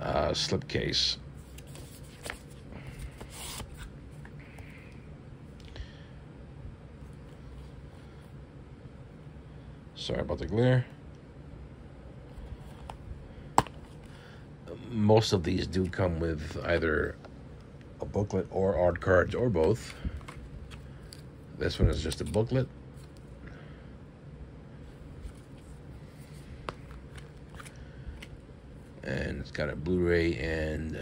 slipcase. Sorry about the glare. Most of these do come with either a booklet or art cards or both. This one is just a booklet. And it's got a Blu-ray and,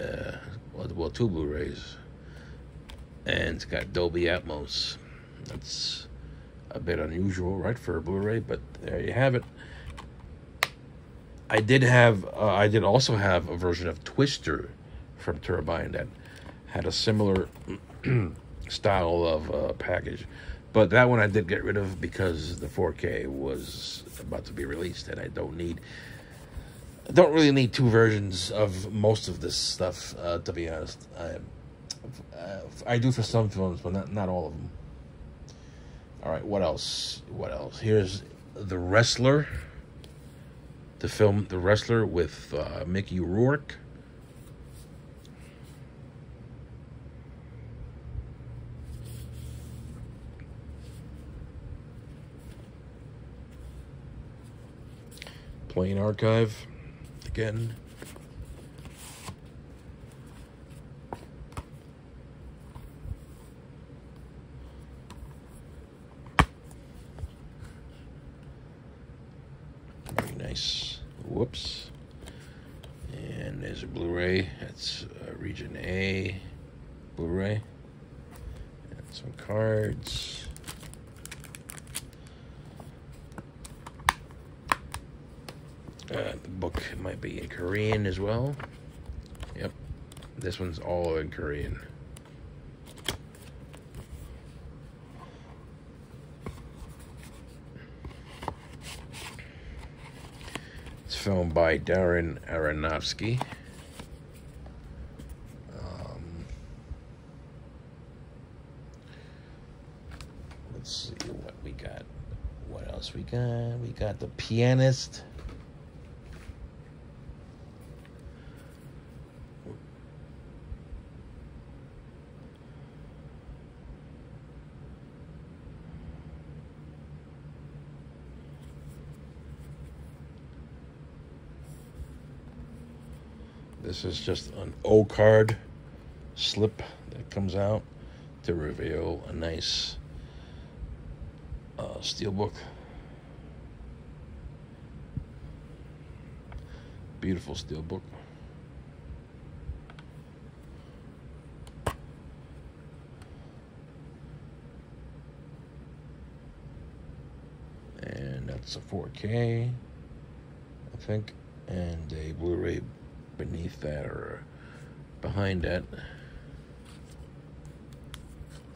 well, 2 Blu-rays. And it's got Dolby Atmos. That's a bit unusual, right, for a Blu-ray, but there you have it. I did also have a version of Twister from Turbine that had a similar style of package, but that one I did get rid of because the 4K was about to be released, and I don't really need two versions of most of this stuff. To be honest, I do for some films, but not all of them. All right, what else? What else? Here's The Wrestler. The film The Wrestler with Mickey Rourke. Plain Archive again. Very nice. Whoops. And there's a Blu-ray. That's Region A Blu-ray. And some cards. The book might be in Korean as well. Yep. This one's all in Korean. It's filmed by Darren Aronofsky. Let's see what we got. What else we got? We got The Pianist. This is just an O-card slip that comes out to reveal a nice steelbook. Beautiful steelbook. And that's a 4K, I think, and a Blu-ray beneath that or behind that.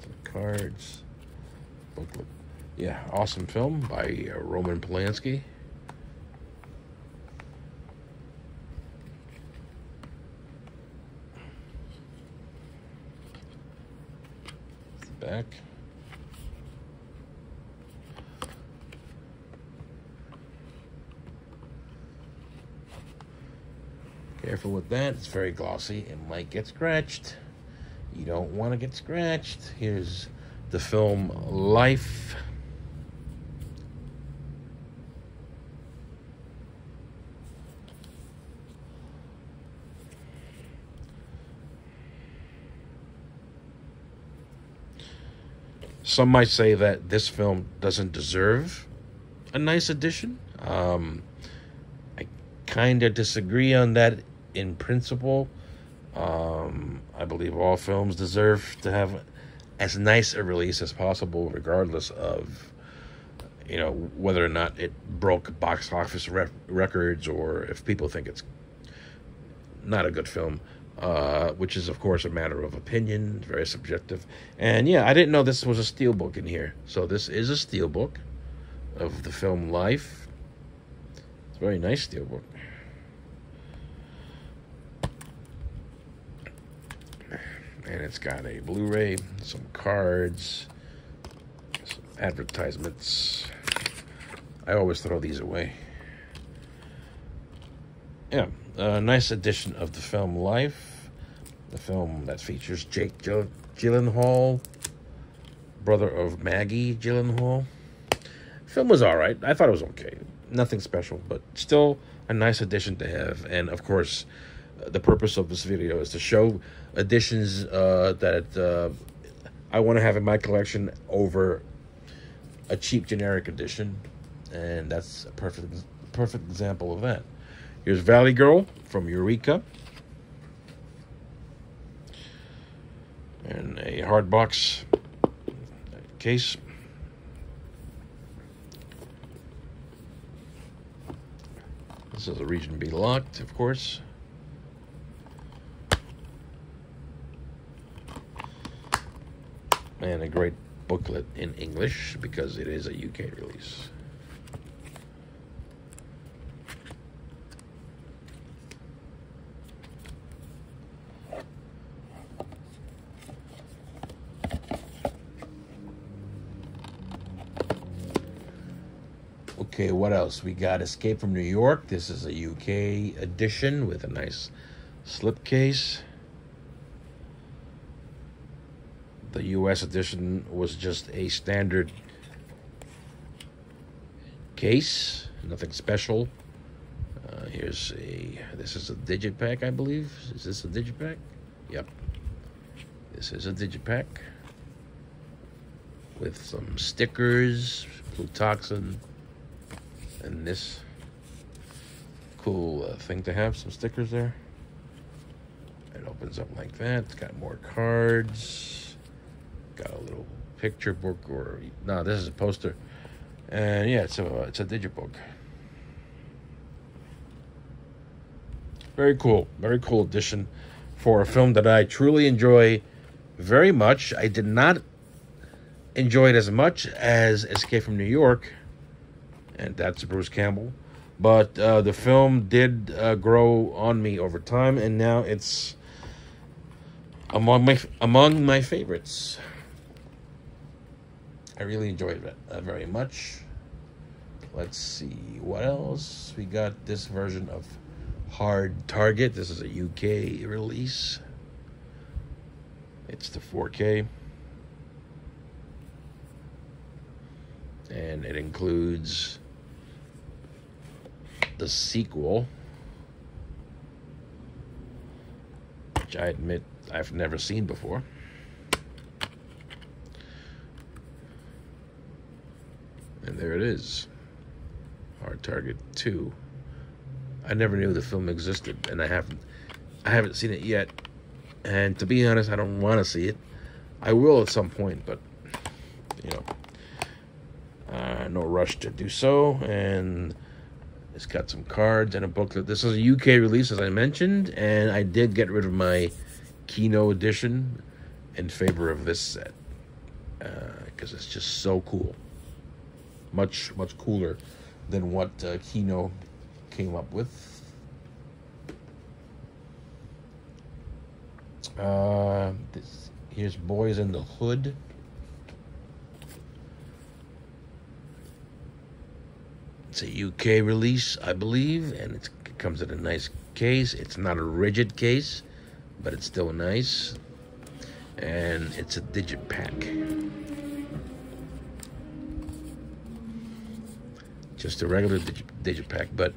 Some cards, booklet. Yeah, awesome film by Roman Polanski. The back. Careful with that. It's very glossy. It might get scratched. You don't want to get scratched. Here's the film Life. Some might say that this film doesn't deserve a nice edition. I kind of disagree on that in principle. I believe all films deserve to have as nice a release as possible, regardless of, you know, whether or not it broke box office records or if people think it's not a good film, which is, of course, a matter of opinion, very subjective. And yeah, I didn't know this was a steelbook in here. So this is a steelbook of the film Life. It's a very nice steelbook. And it's got a Blu-ray, some cards, some advertisements. I always throw these away. Yeah, a nice edition of the film Life, the film that features Jake Gyllenhaal, brother of Maggie Gyllenhaal. Film was all right. I thought it was okay. Nothing special, but still a nice addition to have. And, of course, the purpose of this video is to show editions that I want to have in my collection over a cheap generic edition, and that's a perfect example of that. Here's Valley Girl from Eureka, and a hard box case. This is a region B locked, of course. And a great booklet in English because it is a UK release. Okay, what else? We got Escape from New York. This is a UK edition with a nice slipcase. The US edition was just a standard case, nothing special. This is a digipack, I believe. Is this a digipack? Yep. This is a digipack with some stickers, Plutoxin, and this cool thing to have, some stickers there. It opens up like that. It's got more cards. Got a little picture book, or no, this is a poster. And yeah, it's a digibook. Very cool edition for a film that I truly enjoy very much. I did not enjoy it as much as Escape from New York, and that's Bruce Campbell. But the film did grow on me over time, and now it's among my favorites. I really enjoyed it very much. Let's see what else. We got this version of Hard Target. This is a UK release. It's the 4K. And it includes the sequel, which I admit I've never seen before. And there it is. Hard Target 2. I never knew the film existed, and I haven't seen it yet. And to be honest, I don't want to see it. I will at some point, but you know, no rush to do so. And it's got some cards and a booklet. This is a UK release, as I mentioned, and I did get rid of my Kino edition in favor of this set because it's just so cool. Much cooler than what Kino came up with. Here's Boys in the Hood. It's a UK release, I believe, and it comes in a nice case. It's not a rigid case, but it's still nice. And it's a digipack. Just a regular digipack, but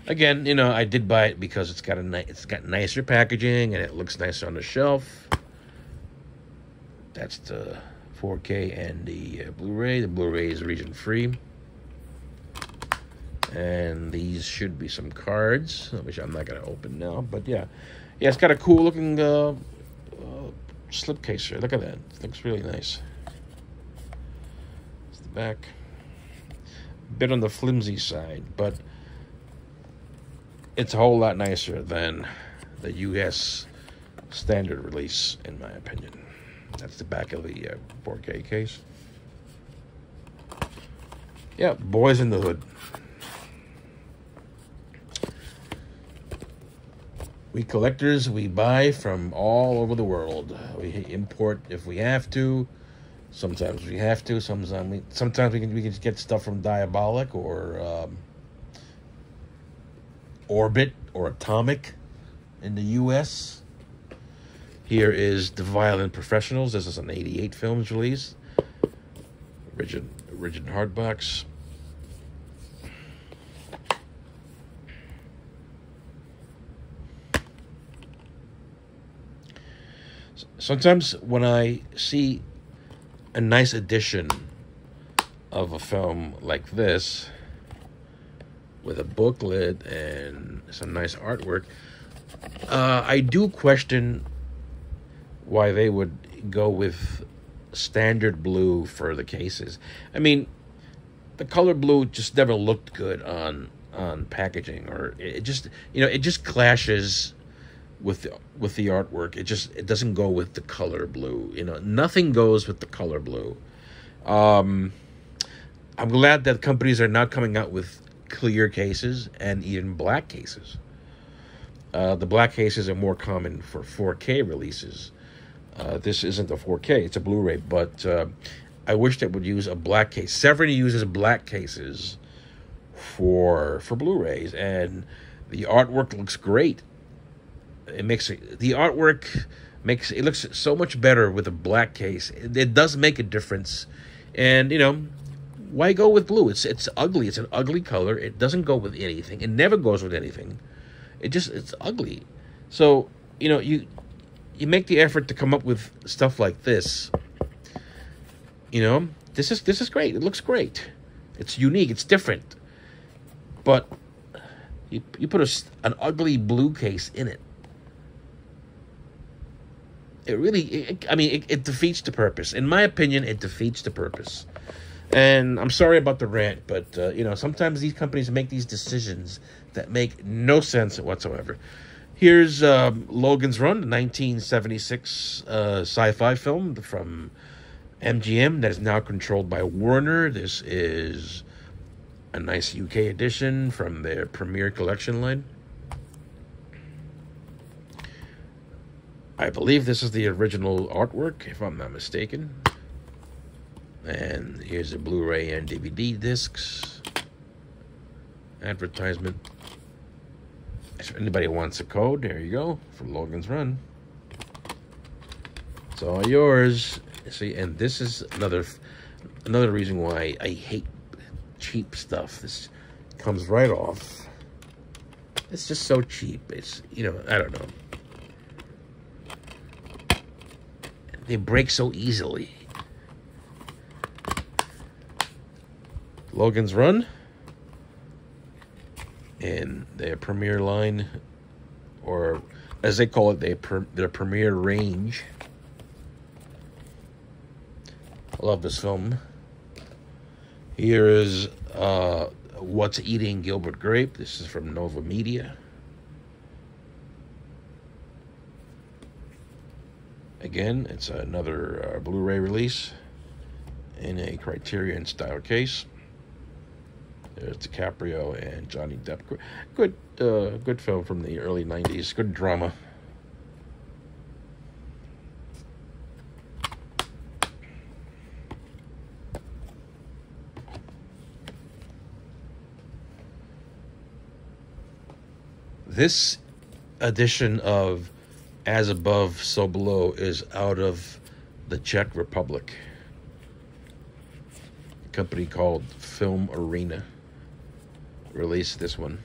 again, you know, I did buy it because it's got nicer packaging and it looks nicer on the shelf. That's the 4K and the Blu-ray. The Blu-ray is region free, and these should be some cards, which I'm not going to open now. But yeah, it's got a cool looking slipcase here. Look at that; it looks really nice. It's the back. Bit on the flimsy side, but it's a whole lot nicer than the US standard release, in my opinion. That's the back of the 4K case. Yeah, Boys in the Hood. We collectors, we buy from all over the world. We import if we have to. Sometimes we have to. Sometimes we can get stuff from Diabolic or Orbit or Atomic in the U.S. Here is The Violent Professionals. This is an '88 films release. Rigid hardbox. Sometimes when I see a nice edition of a film like this with a booklet and some nice artwork, I do question why they would go with standard blue for the cases. I mean, the color blue just never looked good on on packaging, or it just, it just clashes with the artwork. It doesn't go with the color blue. Nothing goes with the color blue. I'm glad that companies are not coming out with clear cases and even black cases. The black cases are more common for 4K releases. This isn't a 4K; it's a Blu-ray. But I wish they would use a black case. Severin uses black cases for Blu-rays, and the artwork looks great. The artwork makes it looks so much better with a black case. It does make a difference, and why go with blue? It's ugly. It's an ugly color. It doesn't go with anything. It never goes with anything. It's ugly. So you make the effort to come up with stuff like this. This is great. It looks great. It's unique. It's different. But you put an ugly blue case in it. It really, it defeats the purpose. In my opinion, it defeats the purpose. And I'm sorry about the rant, but, sometimes these companies make these decisions that make no sense whatsoever. Here's Logan's Run, the 1976 sci-fi film from MGM that is now controlled by Warner. This is a nice UK edition from their Premiere Collection line. I believe this is the original artwork, if I'm not mistaken. And here's the Blu-ray and DVD discs. Advertisement. If anybody wants a code, there you go, for Logan's Run. It's all yours. See, and this is another reason why I hate cheap stuff. This comes right off. It's just so cheap. It's, I don't know. They break so easily. Logan's Run in their Premiere line, or as they call it, their Premiere range. I love this film. Here is What's Eating Gilbert Grape. This is from Nova Media. Again, it's another Blu-ray release in a Criterion style case. There's DiCaprio and Johnny Depp. Good film from the early 90s. Good drama. This edition of As Above, So Below is out of the Czech Republic. A company called Film Arena released this one.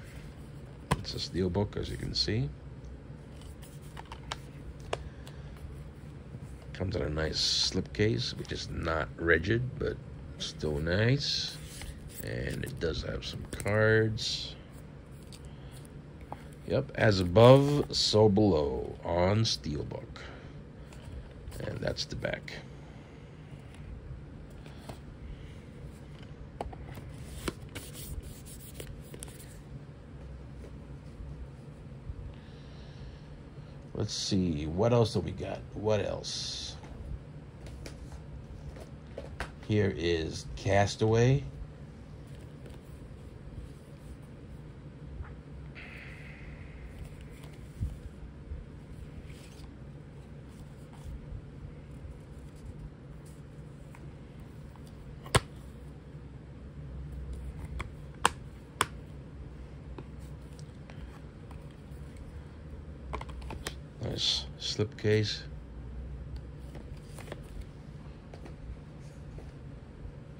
It's a steelbook, as you can see. Comes in a nice slipcase, which is not rigid, but still nice. And it does have some cards. Yep, As Above, So Below on steelbook. And that's the back. Let's see, what else do we got? What else? Here is Castaway. Nice slipcase.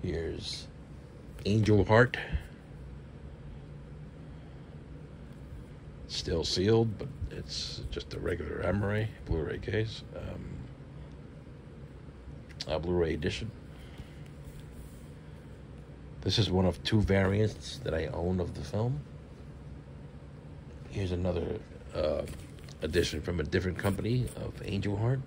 Here's Angel Heart. Still sealed, but it's just a regular Amaray Blu-ray case. A Blu-ray edition. This is one of two variants that I own of the film. Here's another edition from a different company of Angel Heart.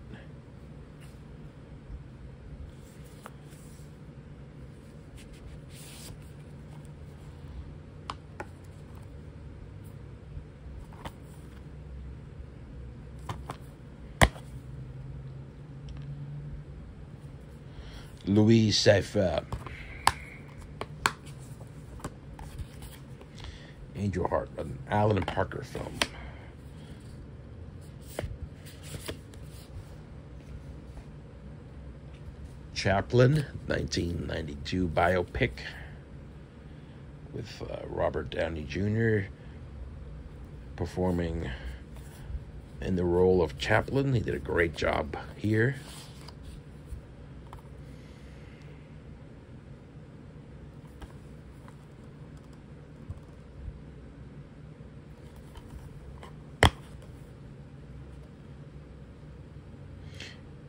Louis Seifer. Angel Heart, an Alan Parker film. Chaplin, 1992 biopic with Robert Downey Jr. performing in the role of Chaplin. He did a great job here.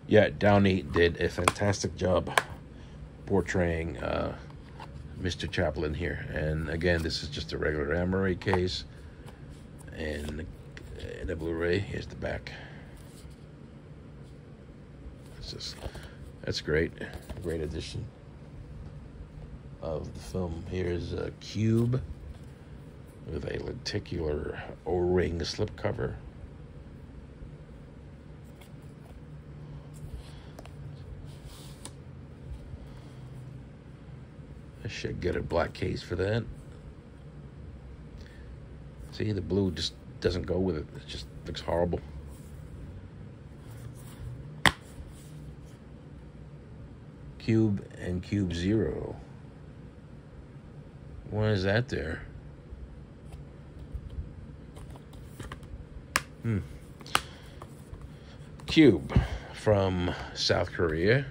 Yeah, Downey did a fantastic job portraying Mr. Chaplin here. And again, this is just a regular Emery case. And the Blu-ray, here's the back. That's great. Great edition of the film. Here's a cube with a lenticular O-ring slipcover. I should get a black case for that. See, the blue just doesn't go with it. It just looks horrible. Cube and Cube Zero. Why is that there? Cube from South Korea.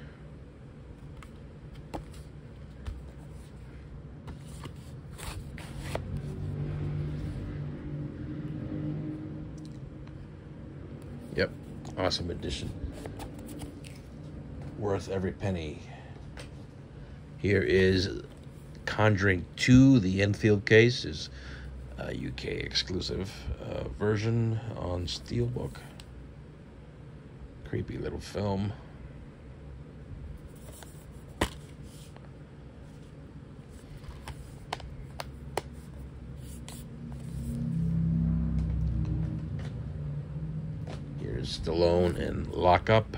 Yep, awesome edition. Worth every penny. Here is Conjuring 2, the Enfield case, is a UK exclusive version on Steelbook. Creepy little film. Here's Stallone and Lock Up.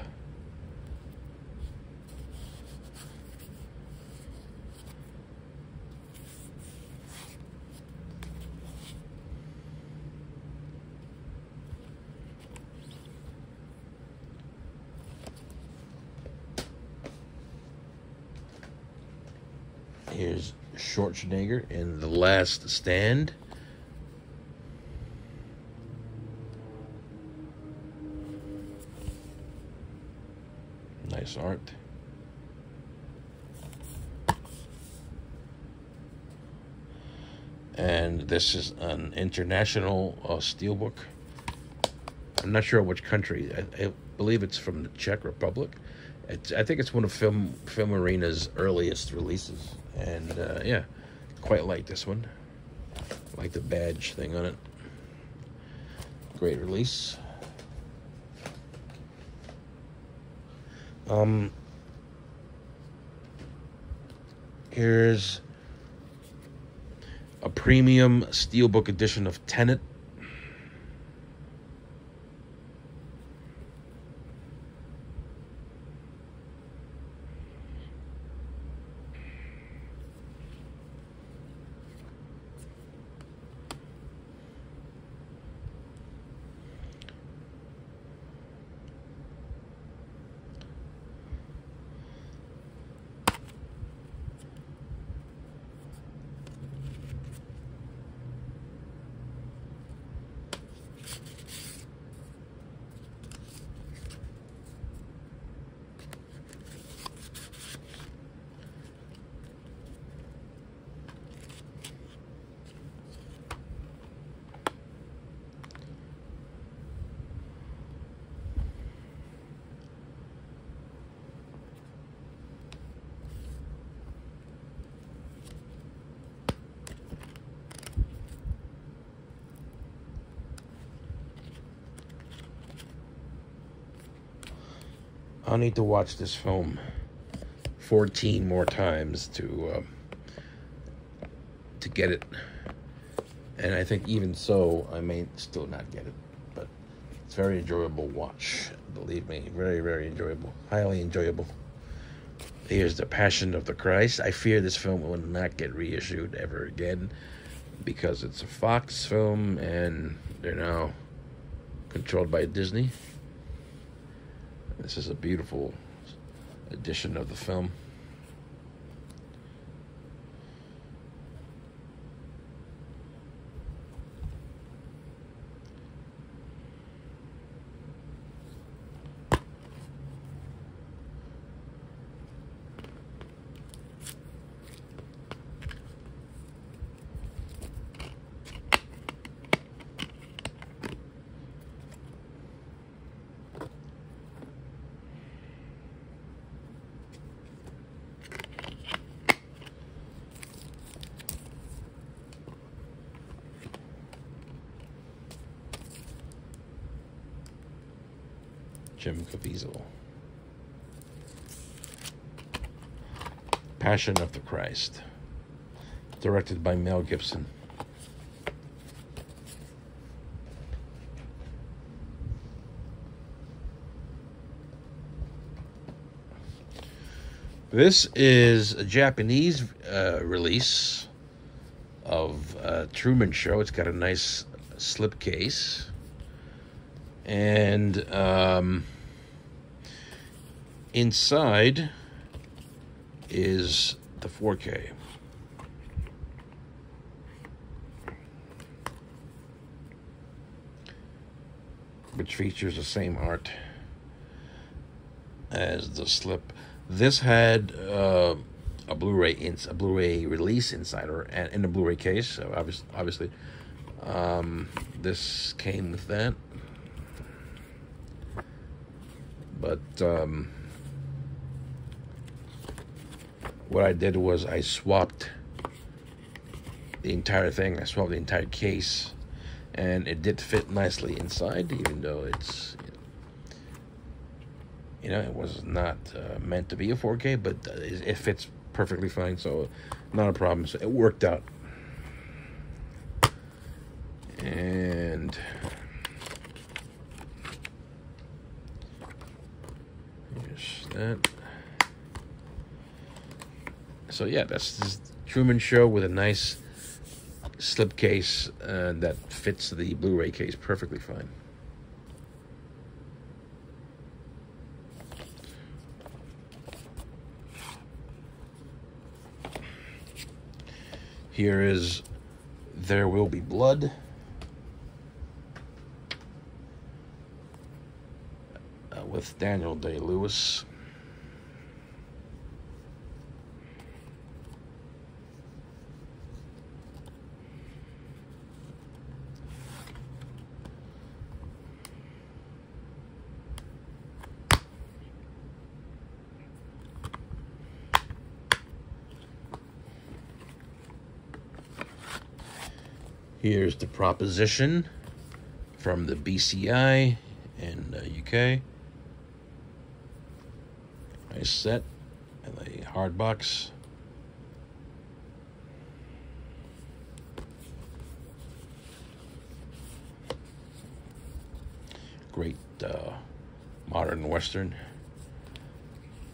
Here's Schwarzenegger in The Last Stand. Nice art. And this is an international steelbook. I'm not sure which country. I believe it's from the Czech Republic. I think it's one of Film Arena's earliest releases. And yeah, quite like this one. Like the badge thing on it. Great release. Here's a premium steelbook edition of Tenet. I'll need to watch this film 14 more times to get it. And I think even so, I may still not get it. But it's very enjoyable watch. Believe me, very, very enjoyable. Highly enjoyable. Here's The Passion of the Christ. I fear this film will not get reissued ever again because it's a Fox film and they're now controlled by Disney. This is a beautiful edition of the film. Jim Caviezel. Passion of the Christ. Directed by Mel Gibson. This is a Japanese release of Truman Show. It's got a nice slipcase. And inside is the 4K. Which features the same art as the slip. This had a Blu-ray release inside, or in the Blu-ray case. So obviously, this came with that. But what I did was I swapped the entire thing. I swapped the entire case, and it did fit nicely inside, even though it's, it was not meant to be a 4K, but it fits perfectly fine, so not a problem. So it worked out. And here's that. So yeah, that's this Truman Show with a nice slipcase that fits the Blu-ray case perfectly fine. Here is There Will Be Blood. With Daniel Day-Lewis. Here's The Proposition from the BCI in UK. Nice set and a hard box. Great modern Western.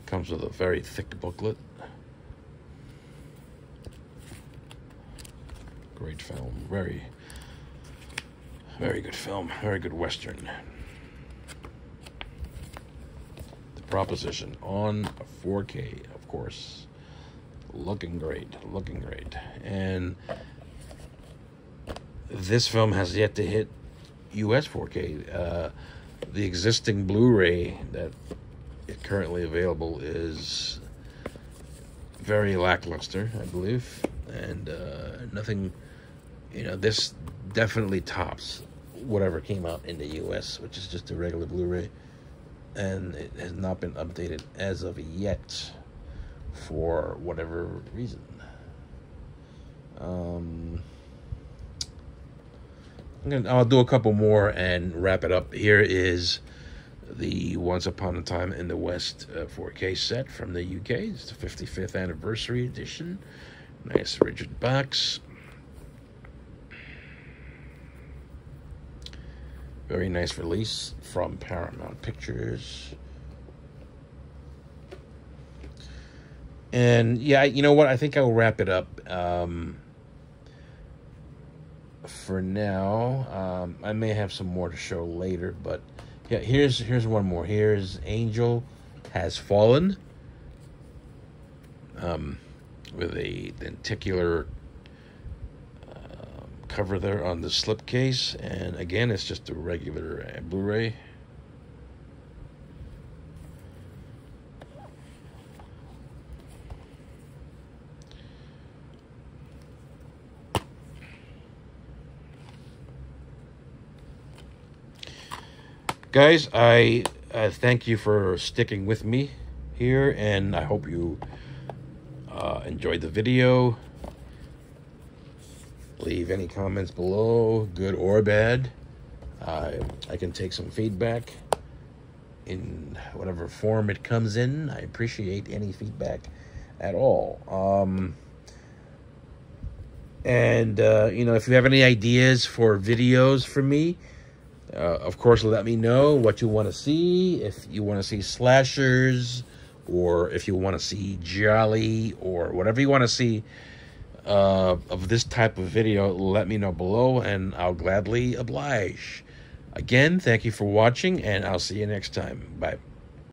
Comes with a very thick booklet. Great film. Very, very good film. Very good Western. The Proposition on 4K, of course. Looking great. Looking great. And this film has yet to hit US 4K. The existing Blu-ray that is currently available is very lackluster, I believe. And nothing... this definitely tops whatever came out in the US, which is just a regular Blu-ray, and it has not been updated as of yet for whatever reason. I'll do a couple more and wrap it up. Here is the Once Upon a Time in the West 4K set from the UK. It's the 55th anniversary edition. Nice rigid box. Very nice release from Paramount Pictures. And yeah, you know what? I think I'll wrap it up for now. I may have some more to show later, but yeah, here's one more. Here's Angel Has Fallen, with a lenticular cover there on the slipcase, and again, it's just a regular Blu-ray. Guys, I thank you for sticking with me here, and I hope you enjoyed the video. Leave any comments below, good or bad. I can take some feedback in whatever form it comes in. I appreciate any feedback at all. You know, if you have any ideas for videos for me, of course, let me know what you want to see. If you want to see slashers, or if you want to see jolly, or whatever you want to see of this type of video, let me know below, and I'll gladly oblige. Again, thank you for watching, and I'll see you next time. Bye.